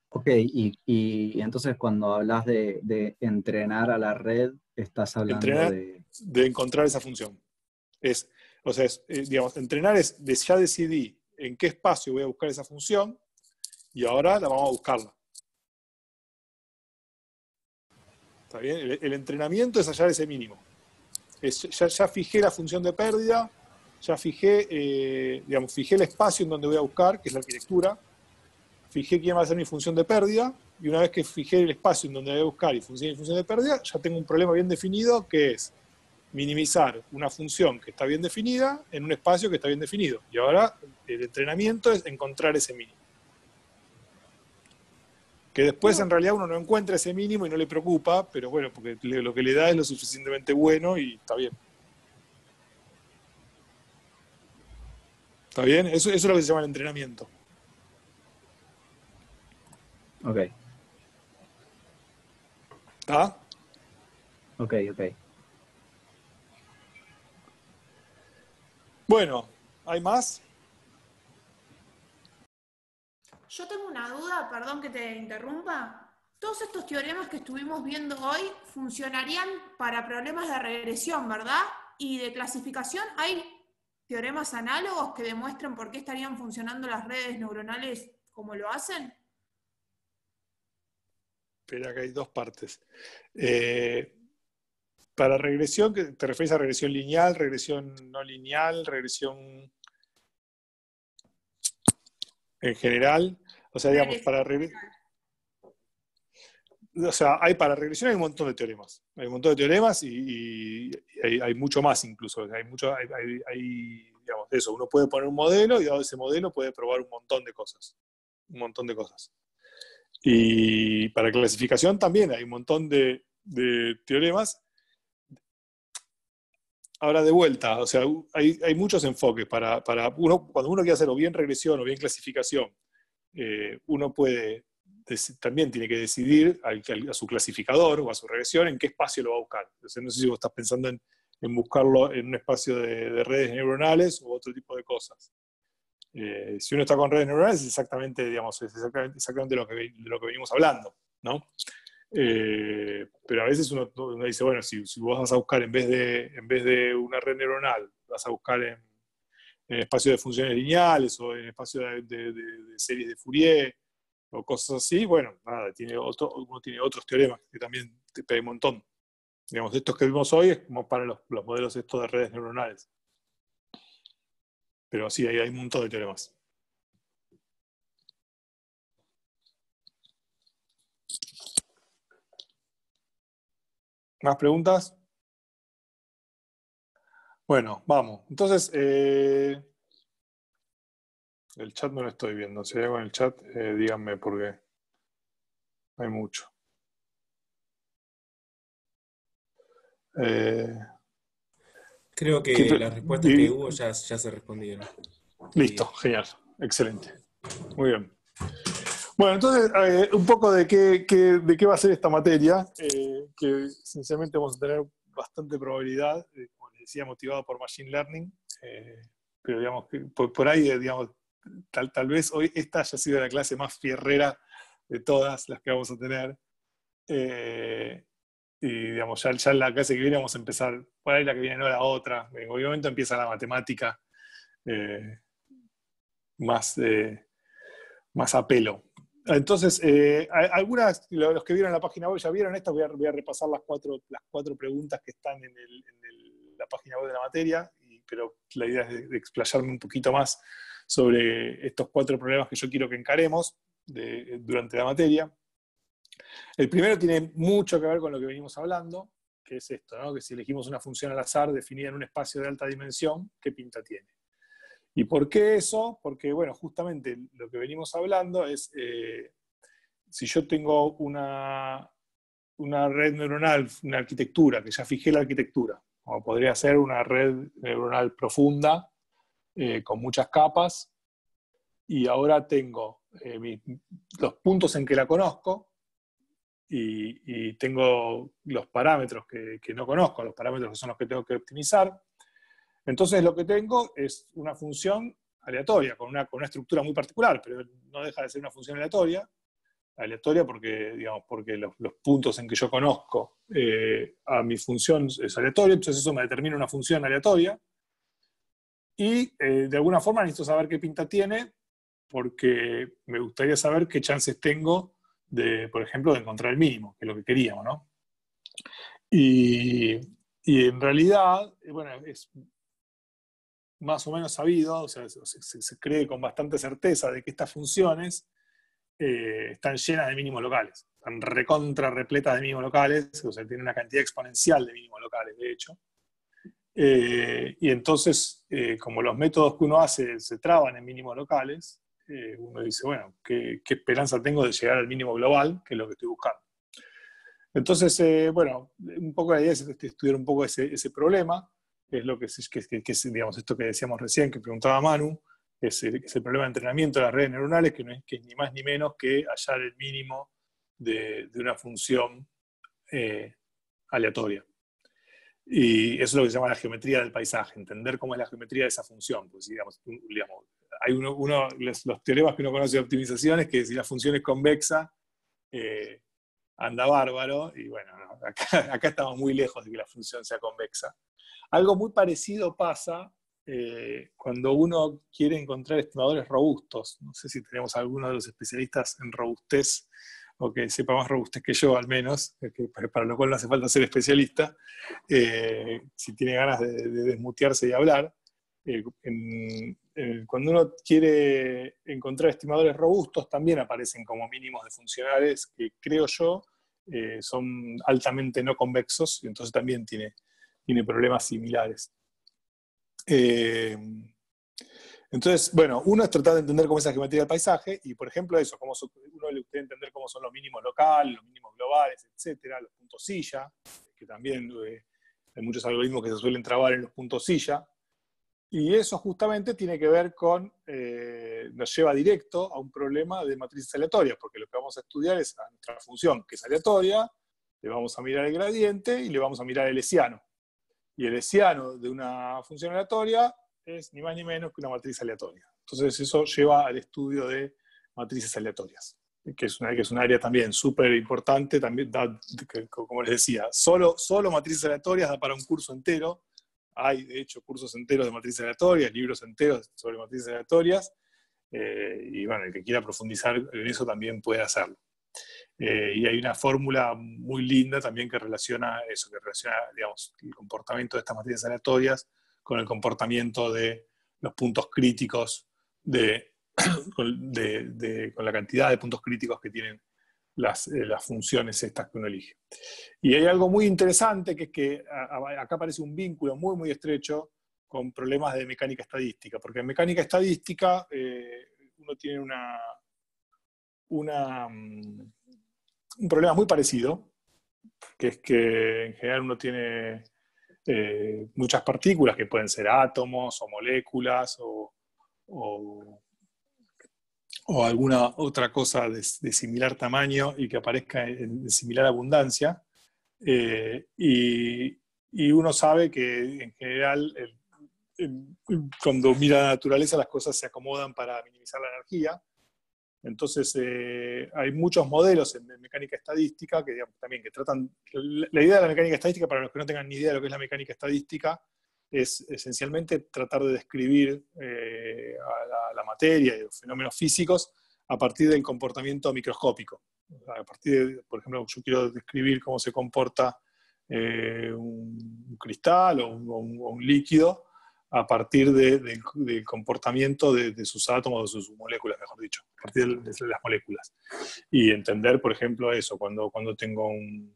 Ok, y entonces cuando hablas de entrenar a la red, estás hablando de encontrar esa función. Digamos, entrenar es, ya decidí en qué espacio voy a buscar esa función y ahora la vamos a buscarla. ¿Está bien? El entrenamiento es hallar ese mínimo. Ya fijé la función de pérdida, ya fijé, fijé el espacio en donde voy a buscar, que es la arquitectura, fijé quién va a ser mi función de pérdida, y una vez que fijé el espacio en donde voy a buscar y mi función de pérdida, ya tengo un problema bien definido, que es minimizar una función que está bien definida en un espacio que está bien definido. Y ahora el entrenamiento es encontrar ese mínimo. Que después en realidad uno no encuentra ese mínimo y no le preocupa, pero bueno, porque lo que le da es lo suficientemente bueno y está bien. ¿Está bien? Eso es lo que se llama el entrenamiento. Ok. ¿Está? Ok. Bueno, ¿hay más? Yo tengo una duda, perdón que te interrumpa. Todos estos teoremas que estuvimos viendo hoy funcionarían para problemas de regresión, ¿verdad? Y de clasificación, ¿hay teoremas análogos que demuestren por qué estarían funcionando las redes neuronales como lo hacen? Espera, que hay dos partes. Para regresión, ¿te refieres a regresión lineal, regresión no lineal, regresión en general? O sea, digamos, para regresión. O sea, para regresión hay un montón de teoremas. Hay un montón de teoremas y hay mucho más incluso. Digamos, eso. Uno puede poner un modelo y dado ese modelo puede probar un montón de cosas. Un montón de cosas. Y para clasificación también hay un montón de teoremas. Ahora de vuelta, o sea, hay muchos enfoques para uno, cuando uno quiere hacer o bien regresión o bien clasificación, uno también tiene que decidir a su clasificador o a su regresión en qué espacio lo va a buscar. Entonces, no sé si vos estás pensando en buscarlo en un espacio de redes neuronales u otro tipo de cosas. Si uno está con redes neuronales es exactamente, digamos, exactamente lo que venimos hablando, ¿no? Pero a veces uno dice, bueno, si vos vas a buscar en vez de una red neuronal, vas a buscar en espacio de funciones lineales o en espacio de series de Fourier o cosas así, bueno, nada, uno tiene otros teoremas que también te pegan un montón. Digamos, estos que vimos hoy es como para los modelos estos de redes neuronales. Pero sí, hay un montón de teoremas. ¿Más preguntas? Bueno, vamos. Entonces, el chat no lo estoy viendo. Si hay algo en el chat, díganme porque hay mucho. Creo que las respuestas que hubo ya se respondieron. Listo, genial. Excelente. Muy bien. Bueno, entonces, un poco de qué va a ser esta materia, que esencialmente vamos a tener bastante probabilidad, como les decía, motivado por Machine Learning, pero digamos que por ahí, digamos, tal vez hoy esta haya sido la clase más fierrera de todas las que vamos a tener. Y digamos, ya en la clase que viene vamos a empezar, por ahí la que viene no la otra, obviamente empieza la matemática más a pelo. Entonces, algunas, los que vieron la página web ya vieron esta, voy a repasar las cuatro preguntas que están en la página web de la materia, pero la idea es de explayarme un poquito más sobre estos 4 problemas que yo quiero que encaremos durante la materia. El primero tiene mucho que ver con lo que venimos hablando, que es esto, ¿no? Que si elegimos una función al azar definida en un espacio de alta dimensión, ¿qué pinta tiene? ¿Y por qué eso? Porque, bueno, justamente lo que venimos hablando es, si yo tengo una red neuronal, una arquitectura, que ya fijé la arquitectura, como podría ser una red neuronal profunda, con muchas capas, y ahora tengo los puntos en que la conozco, y tengo los parámetros que no conozco, los parámetros que son los que tengo que optimizar. Entonces lo que tengo es una función aleatoria, con una estructura muy particular, pero no deja de ser una función aleatoria porque, digamos, porque los puntos en que yo conozco a mi función es aleatorio, entonces eso me determina una función aleatoria, y de alguna forma necesito saber qué pinta tiene, porque me gustaría saber qué chances tengo por ejemplo, de encontrar el mínimo, que es lo que queríamos, ¿no? Y en realidad, bueno, es más o menos sabido, o sea, se cree con bastante certeza de que estas funciones están llenas de mínimos locales, están recontra repletas de mínimos locales, o sea, tienen una cantidad exponencial de mínimos locales, de hecho. Y entonces, como los métodos que uno hace se traban en mínimos locales, uno dice, bueno, ¿qué esperanza tengo de llegar al mínimo global, que es lo que estoy buscando? Entonces, bueno, un poco la idea es estudiar un poco ese problema, que es lo que es, digamos, esto que decíamos recién, que preguntaba Manu, es el problema de entrenamiento de las redes neuronales, que es ni más ni menos que hallar el mínimo de una función aleatoria. Y eso es lo que se llama la geometría del paisaje, entender cómo es la geometría de esa función. Pues, digamos hay los teoremas que uno conoce de optimización es que si la función es convexa, anda bárbaro, y bueno, no, acá estamos muy lejos de que la función sea convexa. Algo muy parecido pasa cuando uno quiere encontrar estimadores robustos. No sé si tenemos alguno de los especialistas en robustez, o que sepa más robustez que yo al menos, para lo cual no hace falta ser especialista, si tiene ganas de desmutearse y hablar. Cuando uno quiere encontrar estimadores robustos, también aparecen como mínimos de funcionales que, creo yo, son altamente no convexos, y entonces también tiene problemas similares. Entonces, bueno, uno es tratar de entender cómo es la geometría del paisaje, y por ejemplo eso, uno le gustaría entender cómo son los mínimos locales, los mínimos globales, etcétera, los puntos silla, que también hay muchos algoritmos que se suelen trabar en los puntos silla, y eso justamente tiene que ver con, nos lleva directo a un problema de matrices aleatorias, porque lo que vamos a estudiar es a nuestra función, que es aleatoria, le vamos a mirar el gradiente y le vamos a mirar el hessiano. Y el hessiano de una función aleatoria es ni más ni menos que una matriz aleatoria. Entonces eso lleva al estudio de matrices aleatorias, que es un área también súper importante, también como les decía, solo matrices aleatorias da para un curso entero. Hay, de hecho, cursos enteros de matrices aleatorias, libros enteros sobre matrices aleatorias, y bueno, el que quiera profundizar en eso también puede hacerlo. Y hay una fórmula muy linda también que relaciona eso, digamos, el comportamiento de estas matrices aleatorias con el comportamiento de los puntos críticos, con la cantidad de puntos críticos que tienen las funciones estas que uno elige. Y hay algo muy interesante, que es que acá aparece un vínculo muy, muy estrecho con problemas de mecánica estadística, porque en mecánica estadística uno tiene un problema muy parecido, que es que en general uno tiene muchas partículas que pueden ser átomos o moléculas o alguna otra cosa de similar tamaño y que aparezca de similar abundancia, y uno sabe que en general cuando mira la naturaleza las cosas se acomodan para minimizar la energía. Entonces hay muchos modelos en mecánica estadística que, digamos, también que tratan. La idea de la mecánica estadística, para los que no tengan ni idea de lo que es la mecánica estadística, es esencialmente tratar de describir a la materia y los fenómenos físicos a partir del comportamiento microscópico. A partir de, por ejemplo, yo quiero describir cómo se comporta un cristal o un líquido a partir del comportamiento de sus átomos, de sus moléculas, mejor dicho, a partir de las moléculas. Y entender, por ejemplo, eso, cuando tengo un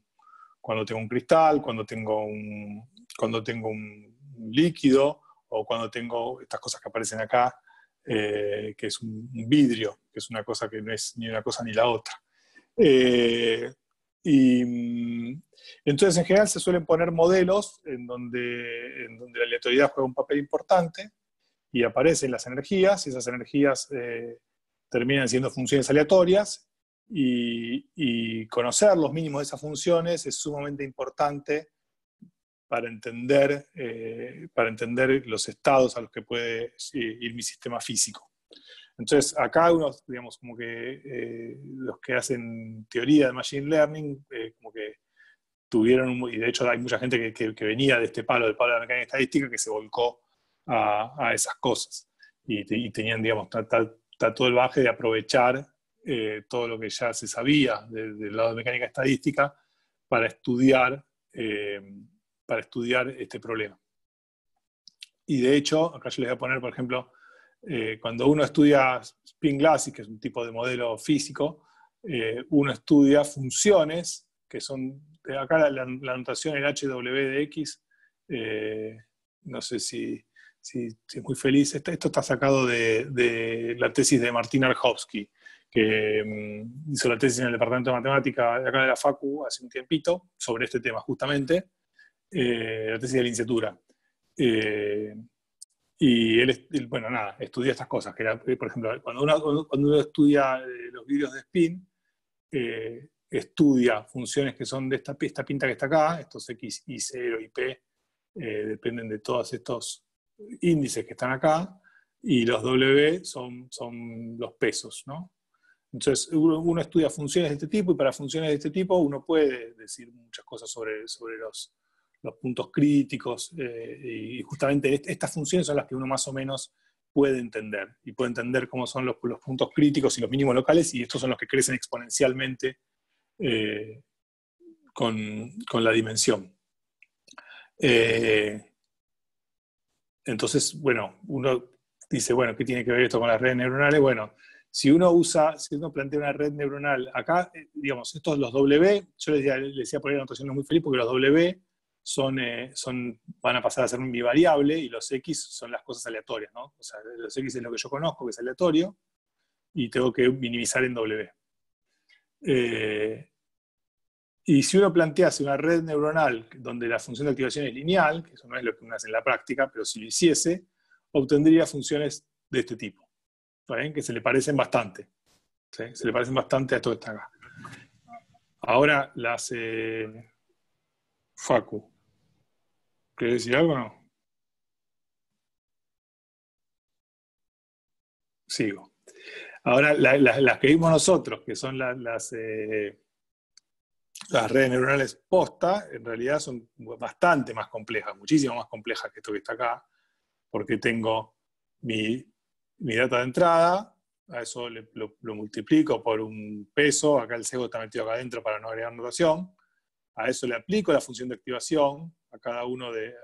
cristal, cuando tengo un líquido, o cuando tengo estas cosas que aparecen acá, que es un vidrio, que es una cosa que no es ni una cosa ni la otra. Entonces, en general, se suelen poner modelos en donde la aleatoriedad juega un papel importante y aparecen las energías, y esas energías terminan siendo funciones aleatorias, y conocer los mínimos de esas funciones es sumamente importante para entender los estados a los que puede ir mi sistema físico. Entonces, acá digamos, como que los que hacen teoría de Machine Learning, como que tuvieron, y de hecho hay mucha gente que venía de este palo, del palo de la mecánica estadística, que se volcó a esas cosas. Y tenían, digamos, todo el baje de aprovechar todo lo que ya se sabía del lado de mecánica estadística para estudiar este problema. Y de hecho, acá yo les voy a poner, por ejemplo, cuando uno estudia spin glasses, que es un tipo de modelo físico, uno estudia funciones que son, acá la notación, el HW de X, no sé si es muy feliz. Esto está sacado de la tesis de Martín Arjovsky, que hizo la tesis en el Departamento de Matemática de acá de la Facu hace un tiempito, sobre este tema justamente, la tesis de licenciatura. Y él, bueno, nada, estudia estas cosas, que era, por ejemplo, cuando uno estudia los vidrios de spin, estudia funciones que son de esta pinta que está acá, estos X, Y, 0 y P, dependen de todos estos índices que están acá, y los W son los pesos, ¿no? Entonces uno estudia funciones de este tipo, y para funciones de este tipo uno puede decir muchas cosas sobre los puntos críticos, y justamente estas funciones son las que uno más o menos puede entender, y puede entender cómo son los puntos críticos y los mínimos locales, y estos son los que crecen exponencialmente con la dimensión. Entonces, bueno, uno dice, bueno, ¿qué tiene que ver esto con las redes neuronales? Bueno, si uno plantea una red neuronal, acá, digamos, estos los W, yo les decía por ahí la notación no es muy feliz, porque los W van a pasar a ser un bivariable, y los X son las cosas aleatorias, ¿no? O sea, los X es lo que yo conozco, que es aleatorio, y tengo que minimizar en W. Y si uno plantease una red neuronal donde la función de activación es lineal, que eso no es lo que uno hace en la práctica, pero si lo hiciese, obtendría funciones de este tipo, ¿saben? Que se le parecen bastante. ¿Sí? Se le parecen bastante a esto que está acá. Ahora las Facu. ¿Querés decir algo o no? sigo. Ahora, las que vimos nosotros, que son las redes neuronales posta, en realidad son bastante más complejas, muchísimo más complejas que esto que está acá, porque tengo mi data de entrada, a eso lo multiplico por un peso, acá el sesgo está metido acá adentro para no agregar notación, a eso le aplico la función de activación a cada uno de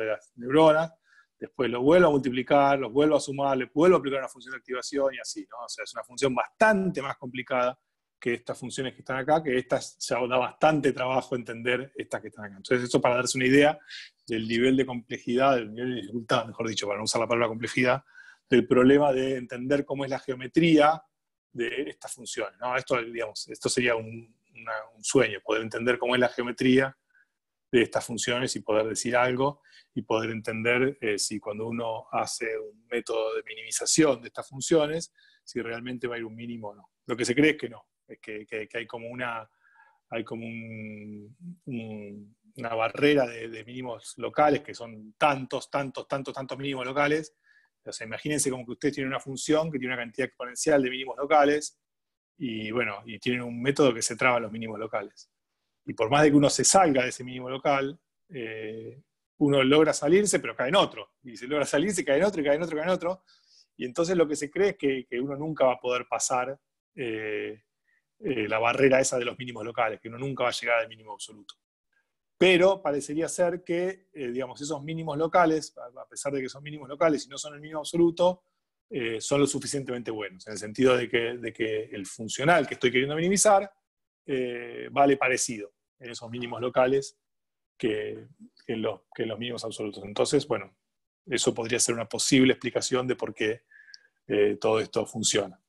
las neuronas, después lo vuelvo a multiplicar, los vuelvo a sumar, le vuelvo a aplicar una función de activación y así, ¿no? O sea, es una función bastante más complicada que estas funciones que están acá, que estas ya da bastante trabajo entender estas que están acá. Entonces, eso para darse una idea del nivel de complejidad, del nivel de dificultad, mejor dicho, para no usar la palabra complejidad, del problema de entender cómo es la geometría de estas funciones, ¿no? Esto, digamos, esto sería un sueño, poder entender cómo es la geometría de estas funciones y poder decir algo y poder entender si cuando uno hace un método de minimización de estas funciones, si realmente va a ir un mínimo o no. Lo que se cree es que no, es que hay como una barrera de mínimos locales, que son tantos mínimos locales. O sea, imagínense como que ustedes tienen una función que tiene una cantidad exponencial de mínimos locales, y bueno, y tienen un método que se traba a los mínimos locales. Y por más de que uno se salga de ese mínimo local, uno logra salirse, pero cae en otro. Y se logra salirse, cae en otro, y cae en otro, cae en otro. Y entonces lo que se cree es que uno nunca va a poder pasar la barrera esa de los mínimos locales, que uno nunca va a llegar al mínimo absoluto. Pero parecería ser que, digamos, esos mínimos locales, a pesar de que son mínimos locales y no son el mínimo absoluto, son lo suficientemente buenos, en el sentido de que el funcional que estoy queriendo minimizar vale parecido en esos mínimos locales que en los mínimos absolutos. Entonces, bueno, eso podría ser una posible explicación de por qué todo esto funciona.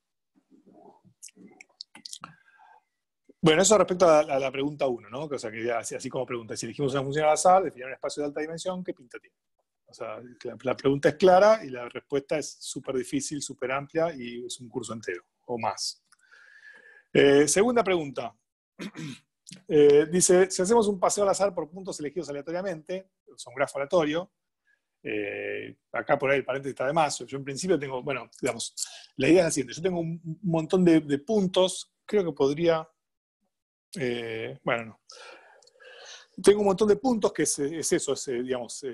Bueno, eso respecto a la pregunta 1, ¿no? O sea, que así como pregunta, si elegimos una función al azar, definir un espacio de alta dimensión, ¿qué pinta tiene? O sea, la pregunta es clara y la respuesta es súper difícil, súper amplia y es un curso entero o más. Segunda pregunta. Dice, si hacemos un paseo al azar por puntos elegidos aleatoriamente, es un grafo aleatorio, acá por ahí el paréntesis está de más, yo en principio tengo, bueno, digamos, la idea es la siguiente, yo tengo un montón de puntos, creo que podría, bueno, no. Tengo un montón de puntos que es eso, digamos,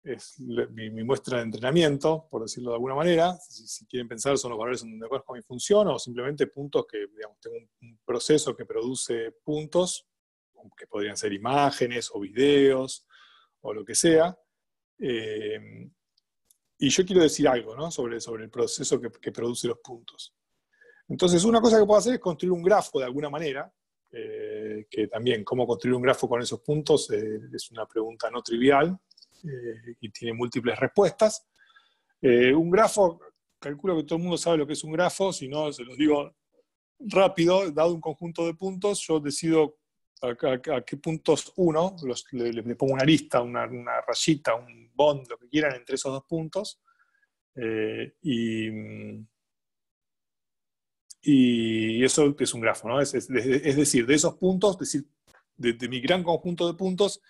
es mi muestra de entrenamiento, por decirlo de alguna manera. Si quieren pensar, son los valores donde conozco mi función, o simplemente puntos que, digamos, tengo un proceso que produce puntos, que podrían ser imágenes o videos, o lo que sea. Y yo quiero decir algo, ¿no? sobre el proceso que produce los puntos. Entonces, una cosa que puedo hacer es construir un grafo de alguna manera, que también, cómo construir un grafo con esos puntos, es una pregunta no trivial, y tiene múltiples respuestas. Un grafo, calculo que todo el mundo sabe lo que es un grafo, si no, se los digo rápido. Dado un conjunto de puntos, yo decido a qué puntos uno, le pongo una lista, una rayita, un bond, lo que quieran, entre esos dos puntos, y eso es un grafo, ¿no? Es decir, de esos puntos, de mi gran conjunto de puntos,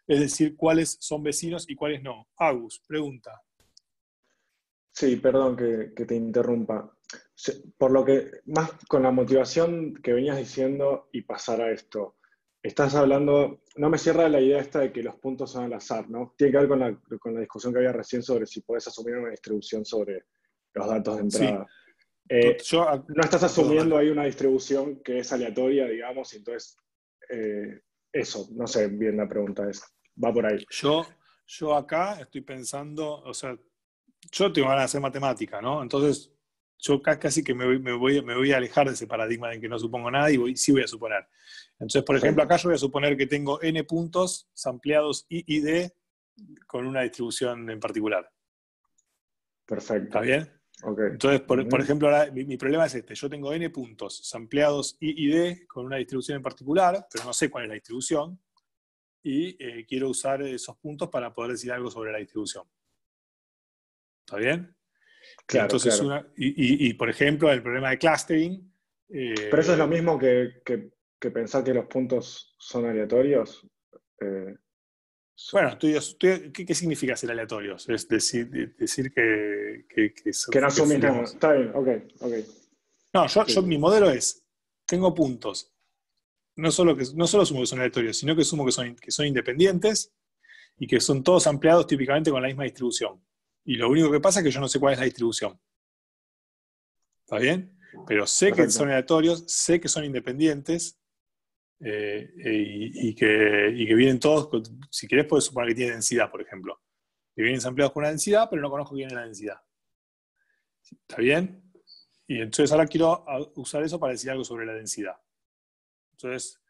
es decir, cuáles son vecinos y cuáles no. Agus, pregunta. Sí, perdón que te interrumpa. Por lo que, más con la motivación que venías diciendo y pasar a esto, estás hablando, no me cierra la idea esta de que los puntos son al azar, ¿no? Tiene que ver con la discusión que había recién sobre si podés asumir una distribución sobre los datos de entrada. Sí. No estás asumiendo ahí una distribución que es aleatoria, digamos, y entonces eso, no sé bien la pregunta es, va por ahí. Yo acá estoy pensando, o sea, yo tengo ganas de hacer matemática, ¿no? Entonces, yo casi que me voy a alejar de ese paradigma de que no supongo nada y sí voy a suponer. Entonces, por ejemplo, acá yo voy a suponer que tengo n puntos sampleados I y D con una distribución en particular. Perfecto. ¿Está bien? Okay. Entonces, por ejemplo, ahora mi problema es este. Yo tengo n puntos sampleados I y D con una distribución en particular, pero no sé cuál es la distribución, y quiero usar esos puntos para poder decir algo sobre la distribución. ¿Está bien? Claro, entonces, claro. Y por ejemplo, el problema de clustering... Pero eso es lo mismo que pensar que los puntos son aleatorios. O Bueno, ¿qué significa ser aleatorios? Es decir que no asumís nada. Está bien, ok. No, yo mi modelo es, tengo puntos. No solo sumo que son aleatorios, sino que sumo que son independientes y que son todos ampliados típicamente con la misma distribución. Y lo único que pasa es que yo no sé cuál es la distribución. ¿Está bien? Pero sé que son aleatorios, sé que son independientes y que vienen todos, si querés puedes suponer que tienen densidad, por ejemplo. Que vienen ampliados con una densidad, pero no conozco quién es la densidad. ¿Está bien? Y entonces ahora quiero usar eso para decir algo sobre la densidad. Entonces,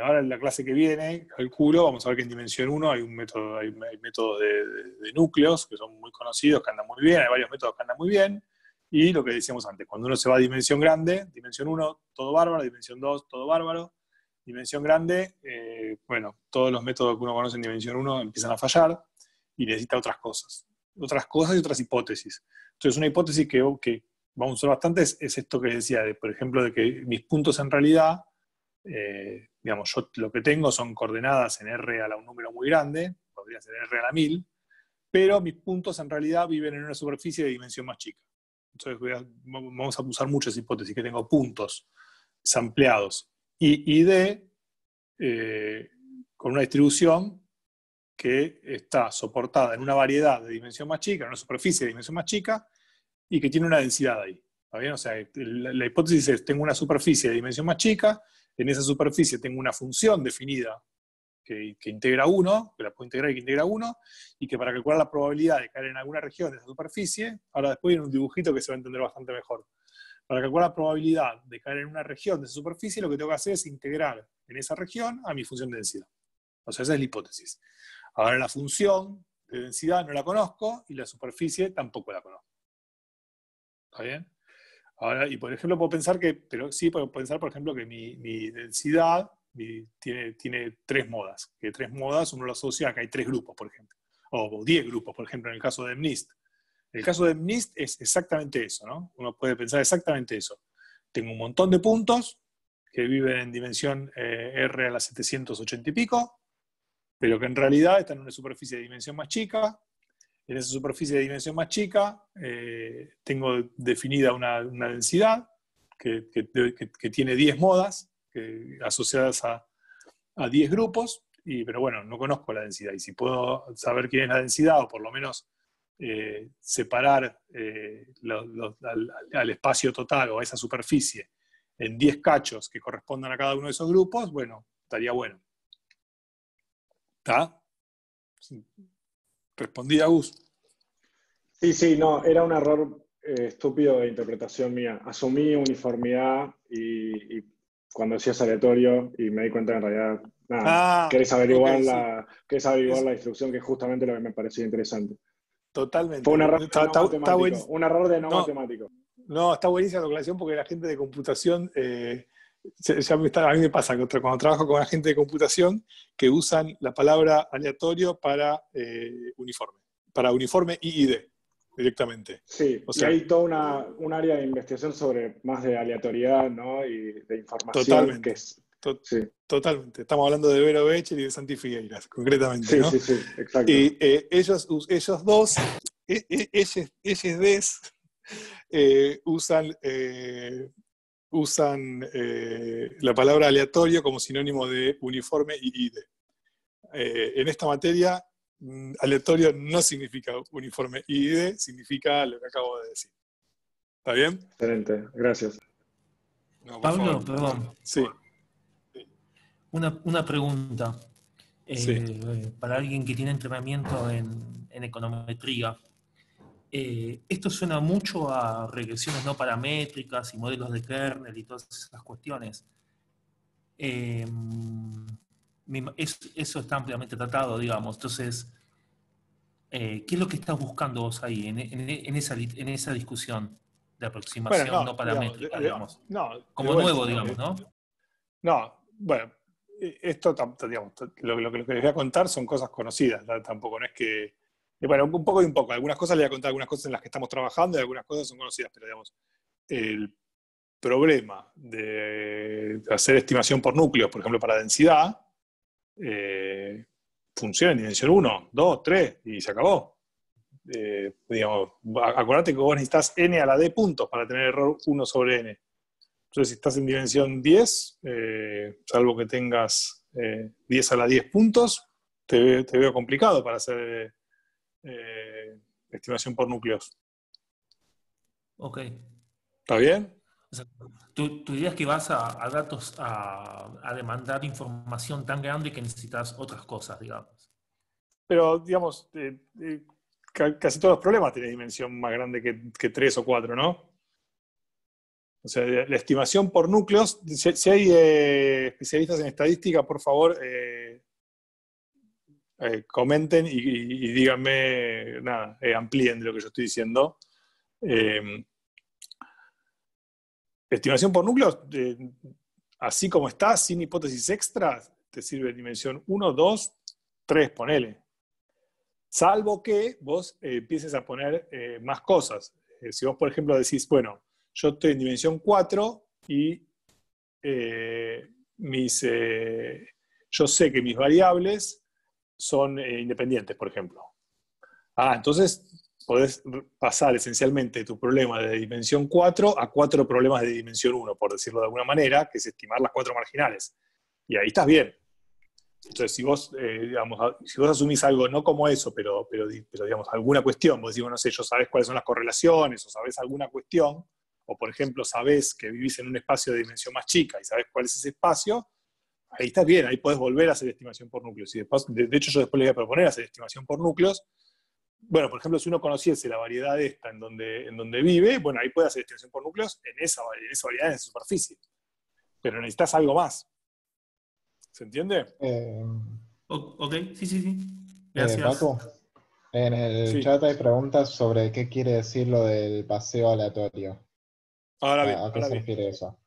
ahora en la clase que viene, calculo, vamos a ver que en dimensión 1 hay métodos de núcleos que son muy conocidos, que andan muy bien, hay varios métodos que andan muy bien, y lo que decíamos antes, cuando uno se va a dimensión grande, dimensión 1, todo bárbaro, dimensión 2, todo bárbaro, dimensión grande, bueno, todos los métodos que uno conoce en dimensión 1 empiezan a fallar y necesita otras cosas y otras hipótesis. Entonces, una hipótesis que vamos a usar bastante es esto que decía, por ejemplo, de que mis puntos en realidad, digamos, yo lo que tengo son coordenadas en R a un número muy grande, podría ser R a la 1000, pero mis puntos en realidad viven en una superficie de dimensión más chica. Entonces vamos a usar muchas hipótesis, que tengo puntos sampleados I y D con una distribución que está soportada en una variedad de dimensión más chica, en una superficie de dimensión más chica, y que tiene una densidad ahí. ¿Está bien? O sea, la hipótesis es, tengo una superficie de dimensión más chica, en esa superficie tengo una función definida que integra 1, que la puedo integrar y que integra 1, y que para calcular la probabilidad de caer en alguna región de esa superficie, ahora después viene un dibujito que se va a entender bastante mejor. Para calcular la probabilidad de caer en una región de esa superficie, lo que tengo que hacer es integrar en esa región a mi función de densidad. O sea, esa es la hipótesis. Ahora la función de densidad no la conozco y la superficie tampoco la conozco. ¿Está bien? Ahora, y por ejemplo, puedo pensar por ejemplo, que mi densidad tiene 3 modas. Que 3 modas uno lo asocia a que hay 3 grupos, por ejemplo. O 10 grupos, por ejemplo, en el caso de MNIST. En el caso de MNIST es exactamente eso, ¿no? Uno puede pensar exactamente eso. Tengo un montón de puntos que viven en dimensión R a la 780 y pico, pero que en realidad están en una superficie de dimensión más chica. En esa superficie de dimensión más chica tengo definida una densidad que tiene 10 modas asociadas a 10 grupos, pero bueno, no conozco la densidad. Y si puedo saber quién es la densidad, o por lo menos separar al espacio total o a esa superficie en 10 cachos que correspondan a cada uno de esos grupos, bueno, estaría bueno. ¿Está? ¿Respondí, Agus? Sí, no, era un error estúpido de interpretación mía. Asumí uniformidad y cuando decías aleatorio y me di cuenta que en realidad, querés averiguar, la instrucción, que es justamente lo que me pareció interesante. Totalmente. Fue un error de no matemático. No, está buenísima la aclaración porque la gente de computación... a mí me pasa cuando trabajo con la gente de computación que usan la palabra aleatorio para uniforme I y D directamente. Sí, o sea, y hay toda un área de investigación sobre más de aleatoriedad, ¿no? Y de información. Totalmente. Sí. Totalmente. Estamos hablando de Vero Becher y de Santi Figueiras, concretamente. Sí, ¿no? sí, exacto. Y ellos dos, ellos usan la palabra aleatorio como sinónimo de uniforme y ID. En esta materia, aleatorio no significa uniforme y ID, significa lo que acabo de decir. ¿Está bien? Excelente, gracias. No, Pablo, perdón. Sí. Una pregunta. Sí. Para alguien que tiene entrenamiento en econometría. Esto suena mucho a regresiones no paramétricas y modelos de kernel y todas esas cuestiones. Eso está ampliamente tratado, digamos. Entonces, ¿qué es lo que estás buscando vos ahí en esa discusión de aproximación no paramétrica, digamos? Como nuevo, digamos, ¿no? No, bueno, esto, digamos, lo que les voy a contar son cosas conocidas, ¿no? Tampoco no es que... Bueno, un poco y un poco. Algunas cosas les voy a contar, algunas cosas en las que estamos trabajando y algunas cosas son conocidas, pero digamos, el problema de hacer estimación por núcleos, por ejemplo, para densidad, funciona en dimensión 1, 2, 3 y se acabó. Digamos, acordate que vos necesitas n a la d puntos para tener error 1 sobre n. Entonces, si estás en dimensión 10, salvo que tengas 10 a la 10 puntos, te veo complicado para hacer estimación por núcleos. Ok. ¿Está bien? O sea, tu idea es que vas a datos a demandar información tan grande que necesitas otras cosas, digamos. Pero, digamos, casi todos los problemas tienen dimensión más grande que 3 o 4, ¿no? O sea, la estimación por núcleos, si hay especialistas en estadística, por favor, comenten y díganme, nada, amplíen de lo que yo estoy diciendo. Estimación por núcleos, así como está, sin hipótesis extra, te sirve dimensión 1, 2, 3, ponele. Salvo que vos empieces a poner más cosas. Si vos, por ejemplo, decís, bueno, yo estoy en dimensión 4 y yo sé que mis variables son independientes, por ejemplo. Entonces podés pasar esencialmente tu problema de dimensión 4 a 4 problemas de dimensión 1, por decirlo de alguna manera, que es estimar las 4 marginales. Y ahí estás bien. Entonces, si vos asumís algo no como eso, pero digamos, alguna cuestión, vos decís, no sé, yo sabés cuáles son las correlaciones, o sabés alguna cuestión, o por ejemplo, sabés que vivís en un espacio de dimensión más chica y sabés cuál es ese espacio, ahí estás bien, ahí podés volver a hacer estimación por núcleos. Y después, de hecho, yo después le voy a proponer hacer estimación por núcleos. Bueno, por ejemplo, si uno conociese la variedad esta en donde vive, bueno, ahí puede hacer estimación por núcleos en esa variedad, en esa superficie. Pero necesitas algo más. ¿Se entiende? Ok, sí. Gracias. Paco, en el chat hay preguntas sobre qué quiere decir lo del paseo aleatorio. ¿A qué se refiere eso?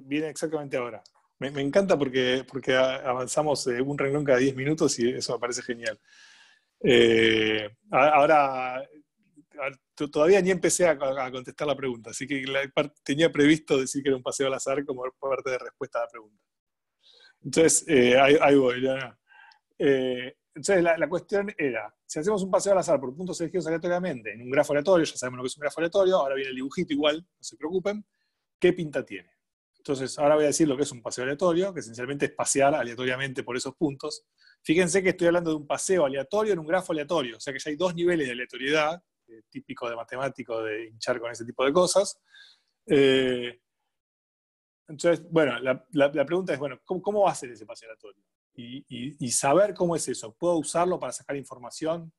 Viene exactamente ahora. Me encanta porque avanzamos un renglón cada 10 minutos y eso me parece genial. Ahora, todavía ni empecé a contestar la pregunta, así que tenía previsto decir que era un paseo al azar como parte de respuesta a la pregunta. Entonces, ahí voy. Entonces, la cuestión era, si hacemos un paseo al azar por puntos elegidos aleatoriamente en un grafo aleatorio, ya sabemos lo que es un grafo aleatorio, ahora viene el dibujito igual, no se preocupen, ¿qué pinta tiene? Entonces, ahora voy a decir lo que es un paseo aleatorio, que esencialmente es pasear aleatoriamente por esos puntos. Fíjense que estoy hablando de un paseo aleatorio en un grafo aleatorio, o sea que ya hay 2 niveles de aleatoriedad, típico de matemático de hinchar con ese tipo de cosas. Entonces, bueno, la pregunta es, bueno, ¿cómo va a ser ese paseo aleatorio? Y saber cómo es eso. ¿Puedo usarlo para sacar información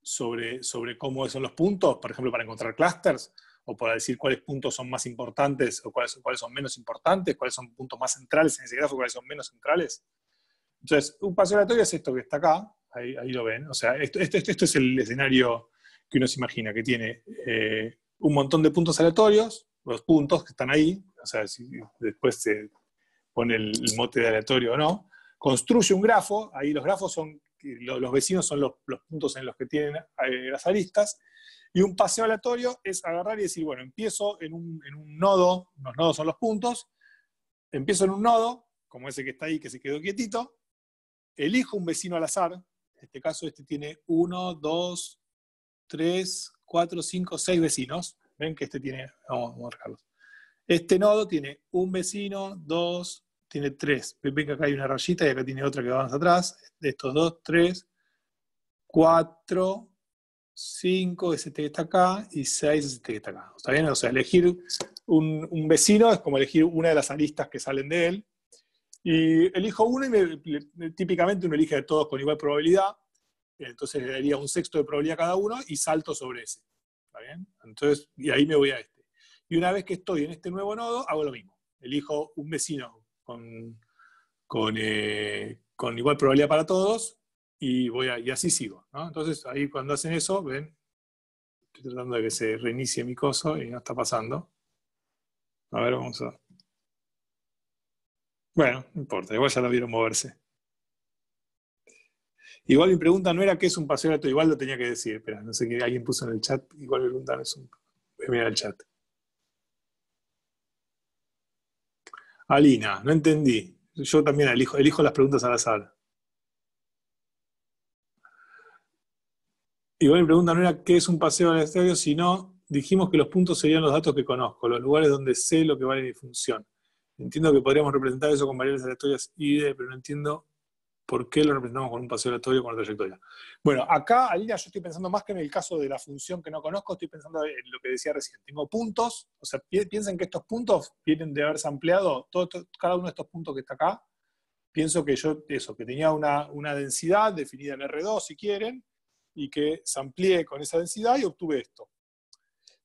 sobre cómo son los puntos? Por ejemplo, para encontrar clusters, o para decir cuáles puntos son más importantes, o cuáles son menos importantes, cuáles son puntos más centrales en ese grafo, cuáles son menos centrales. Entonces, un paseo aleatorio es esto que está acá, ahí lo ven. O sea, esto es el escenario que uno se imagina, que tiene un montón de puntos aleatorios, los puntos que están ahí, o sea, si después se pone el mote de aleatorio o no, construye un grafo, ahí los grafos son, los vecinos son los puntos en los que tienen las aristas, y un paseo aleatorio es agarrar y decir, bueno, empiezo en un nodo, los nodos son los puntos, empiezo en un nodo, como ese que está ahí, que se quedó quietito, elijo un vecino al azar, en este caso este tiene 1, 2, 3, 4, 5, 6 vecinos, ven que este tiene, vamos a marcarlos. Este nodo tiene un vecino, 2, tiene 3. Ven que acá hay una rayita y acá tiene otra que va más atrás. De estos 2, 3, 4, 5 es este que está acá y 6 es este que está acá. ¿Está bien? O sea, elegir un vecino es como elegir una de las aristas que salen de él. Y elijo uno y típicamente uno elige de todos con igual probabilidad. Entonces le daría un sexto de probabilidad a cada uno y salto sobre ese. ¿Está bien? Entonces, y ahí me voy a este. Y una vez que estoy en este nuevo nodo, hago lo mismo. Elijo un vecino con igual probabilidad para todos y así sigo, ¿no? Entonces, ahí cuando hacen eso, ven, estoy tratando de que se reinicie mi coso y no está pasando. A ver, vamos a... Bueno, no importa, igual ya lo vieron moverse. Igual mi pregunta no era qué es un paseo aleatorio, igual lo tenía que decir. Espera, no sé qué alguien puso en el chat, igual mi pregunta no es un... Voy a mirar el chat. Alina, no entendí. Yo también elijo las preguntas al azar. Igual mi pregunta no era qué es un paseo aleatorio, sino dijimos que los puntos serían los datos que conozco, los lugares donde sé lo que vale mi función. Entiendo que podríamos representar eso con variables aleatorias ID, pero no entiendo por qué lo representamos con un paseo aleatorio con una trayectoria. Bueno, acá, Alina, yo estoy pensando más que en el caso de la función que no conozco, estoy pensando en lo que decía recién. Tengo puntos, o sea, piensen que estos puntos vienen de haberse ampliado, cada uno de estos puntos que está acá, pienso que que tenía una densidad definida en R2, si quieren, y que se amplié con esa densidad y obtuve esto.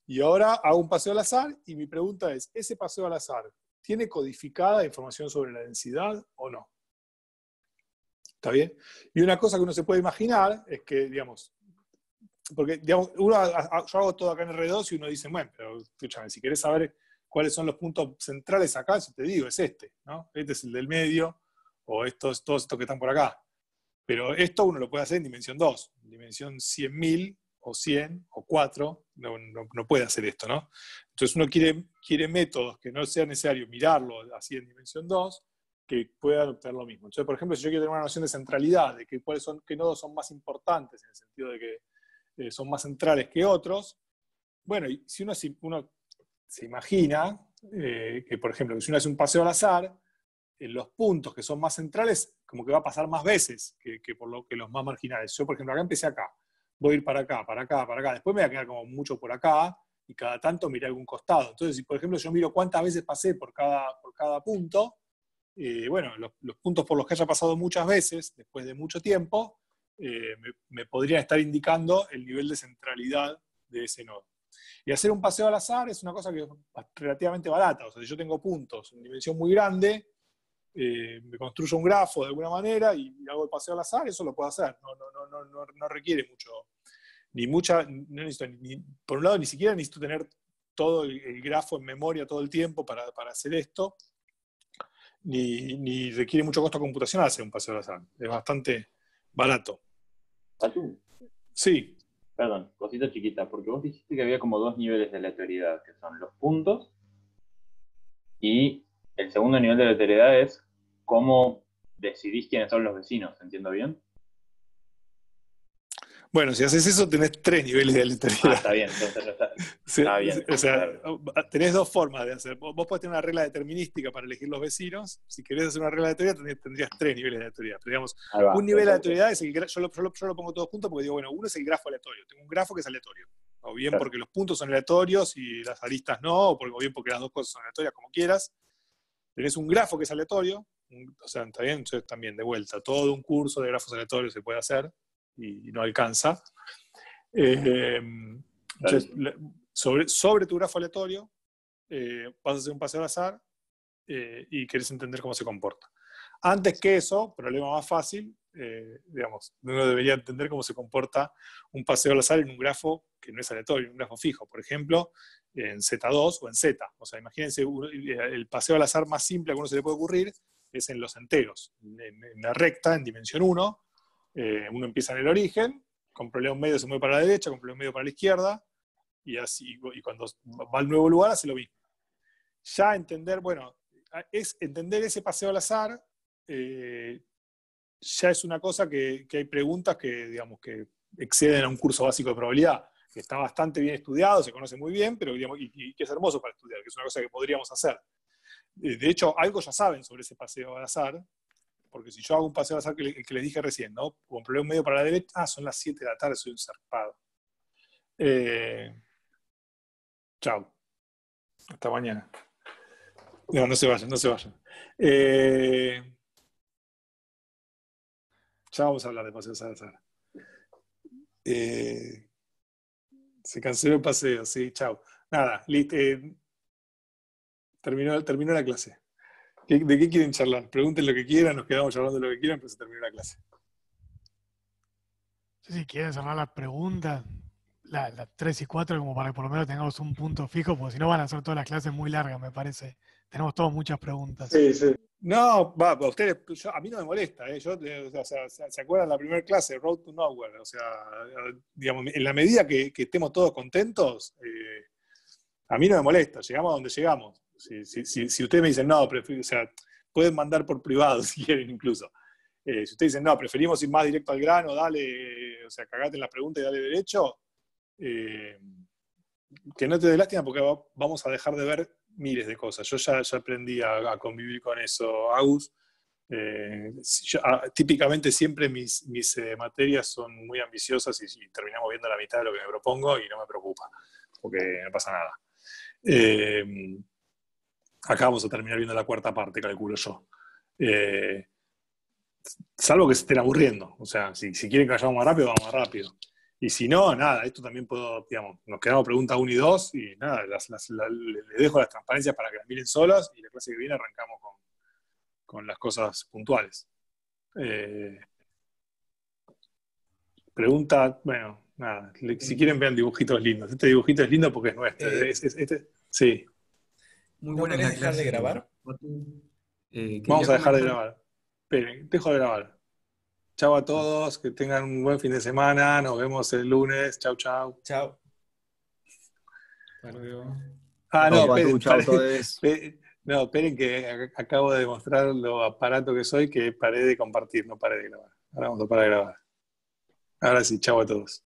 Y ahora hago un paseo al azar, y mi pregunta es, ¿ese paseo al azar tiene codificada información sobre la densidad o no? ¿Está bien? Y una cosa que uno se puede imaginar es que, digamos, porque digamos, yo hago todo acá en R2 y uno dice, bueno, pero escúchame, si querés saber cuáles son los puntos centrales acá, si te digo, es este, ¿no? Este es el del medio, o todos estos que están por acá. Pero esto uno lo puede hacer en dimensión 2, en dimensión 100.000, o 100, o 4, no puede hacer esto, ¿no? Entonces uno quiere métodos que no sea necesario mirarlo así en dimensión 2, que puedan obtener lo mismo. Entonces, por ejemplo, si yo quiero tener una noción de centralidad, de que qué nodos son más importantes, en el sentido de que son más centrales que otros, bueno, y si uno se imagina que, por ejemplo, que si uno hace un paseo al azar, los puntos que son más centrales, como que va a pasar más veces que los más marginales. Yo, por ejemplo, acá empecé acá, voy a ir para acá, para acá, para acá, después me voy a quedar como mucho por acá, y cada tanto miré algún costado. Entonces, si por ejemplo yo miro cuántas veces pasé por cada punto, bueno, los puntos por los que haya pasado muchas veces, después de mucho tiempo, me podrían estar indicando el nivel de centralidad de ese nodo. Y hacer un paseo al azar es una cosa que es relativamente barata. O sea, si yo tengo puntos en dimensión muy grande, me construyo un grafo de alguna manera y hago el paseo al azar, eso lo puedo hacer. No requiere mucho, no necesito, por un lado, ni siquiera necesito tener todo el grafo en memoria todo el tiempo para hacer esto. Ni requiere mucho costo computacional hacer un paseo al azar. Es bastante barato. ¿Patu? Sí. Perdón, cosita chiquita, porque vos dijiste que había como dos niveles de aleatoriedad, que son los puntos, y el segundo nivel de aleatoriedad es cómo decidís quiénes son los vecinos, ¿entiendo bien? Bueno, si haces eso tenés 3 niveles de aleatoriedad. Está bien, entonces está bien. O sea, tenés 2 formas de hacer. Vos podés tener una regla determinística para elegir los vecinos. Si querés hacer una regla de aleatoriedad, tendrías 3 niveles de aleatoriedad. Pero digamos, un nivel de aleatoriedad es yo lo pongo todos juntos porque digo, bueno, uno es el grafo aleatorio. Tengo un grafo que es aleatorio. O bien porque los puntos son aleatorios y las aristas no, o bien porque las dos cosas son aleatorias, como quieras. Tenés un grafo que es aleatorio. O sea, está bien, entonces también de vuelta. Todo un curso de grafos aleatorios se puede hacer y no alcanza. Entonces, sobre tu grafo aleatorio, vas a hacer un paseo al azar y querés entender cómo se comporta. Antes que eso, problema más fácil, digamos, uno debería entender cómo se comporta un paseo al azar en un grafo que no es aleatorio, en un grafo fijo, por ejemplo, en Z2 o en Z. O sea, imagínense, el paseo al azar más simple que a uno se le puede ocurrir es en los enteros. En la recta, en dimensión 1, uno empieza en el origen, con problema medio se mueve para la derecha, con problema medio para la izquierda, y cuando va al nuevo lugar hace lo mismo. Ya entender, bueno, entender ese paseo al azar, ya es una cosa que hay preguntas que, digamos, que exceden a un curso básico de probabilidad, que está bastante bien estudiado, se conoce muy bien, pero digamos, y que es hermoso para estudiar, que es una cosa que podríamos hacer. De hecho, algo ya saben sobre ese paseo al azar, porque si yo hago un paseo al azar que les dije recién, ¿no? Con problema medio para la derecha, son las 7 de la tarde, soy un zarpado. Chao. Hasta mañana. No se vayan, no se vayan. Ya vamos a hablar de paseos al azar. Se canceló el paseo, sí, chao. Nada, terminó la clase. ¿De qué quieren charlar? Pregunten lo que quieran, nos quedamos charlando de lo que quieran, pero se terminó la clase. Si quieren cerrar las preguntas, las 3 y 4, como para que por lo menos tengamos un punto fijo, porque si no van a ser todas las clases muy largas, me parece. Tenemos todos muchas preguntas. Sí, sí. No, ustedes, a mí no me molesta. O sea, ¿se acuerdan la primera clase, Road to Nowhere? O sea, digamos, en la medida que estemos todos contentos, a mí no me molesta. Llegamos a donde llegamos. Si ustedes me dicen, no, o sea, pueden mandar por privado si quieren incluso. Si ustedes dicen, no, preferimos ir más directo al grano, dale, o sea, cagate en la pregunta y dale derecho, que no te dé lástima porque vamos a dejar de ver miles de cosas. Yo ya aprendí a convivir con eso, Agus. Típicamente siempre mis materias son muy ambiciosas y terminamos viendo la mitad de lo que me propongo y no me preocupa, porque no pasa nada. Acá vamos a terminar viendo la cuarta parte, calculo yo. Salvo que se estén aburriendo. O sea, si quieren que vayamos más rápido, vamos más rápido. Y si no, nada, esto también puedo, digamos, nos quedamos preguntas 1 y 2 y nada, les dejo las transparencias para que las miren solas y la clase que viene arrancamos con las cosas puntuales. Pregunta, bueno, nada, si quieren vean dibujitos lindos. Este dibujito es lindo porque es nuestro. Sí. Muy buena la clase. ¿Dejar de grabar? Vamos a dejar de grabar. Esperen, dejo de grabar. Chau a todos, que tengan un buen fin de semana. Nos vemos el lunes. Chau, chau. Chau. No, esperen que acabo de demostrar lo aparato que soy, que paré de compartir, no paré de grabar. Ahora vamos a parar de grabar. Ahora sí, chau a todos.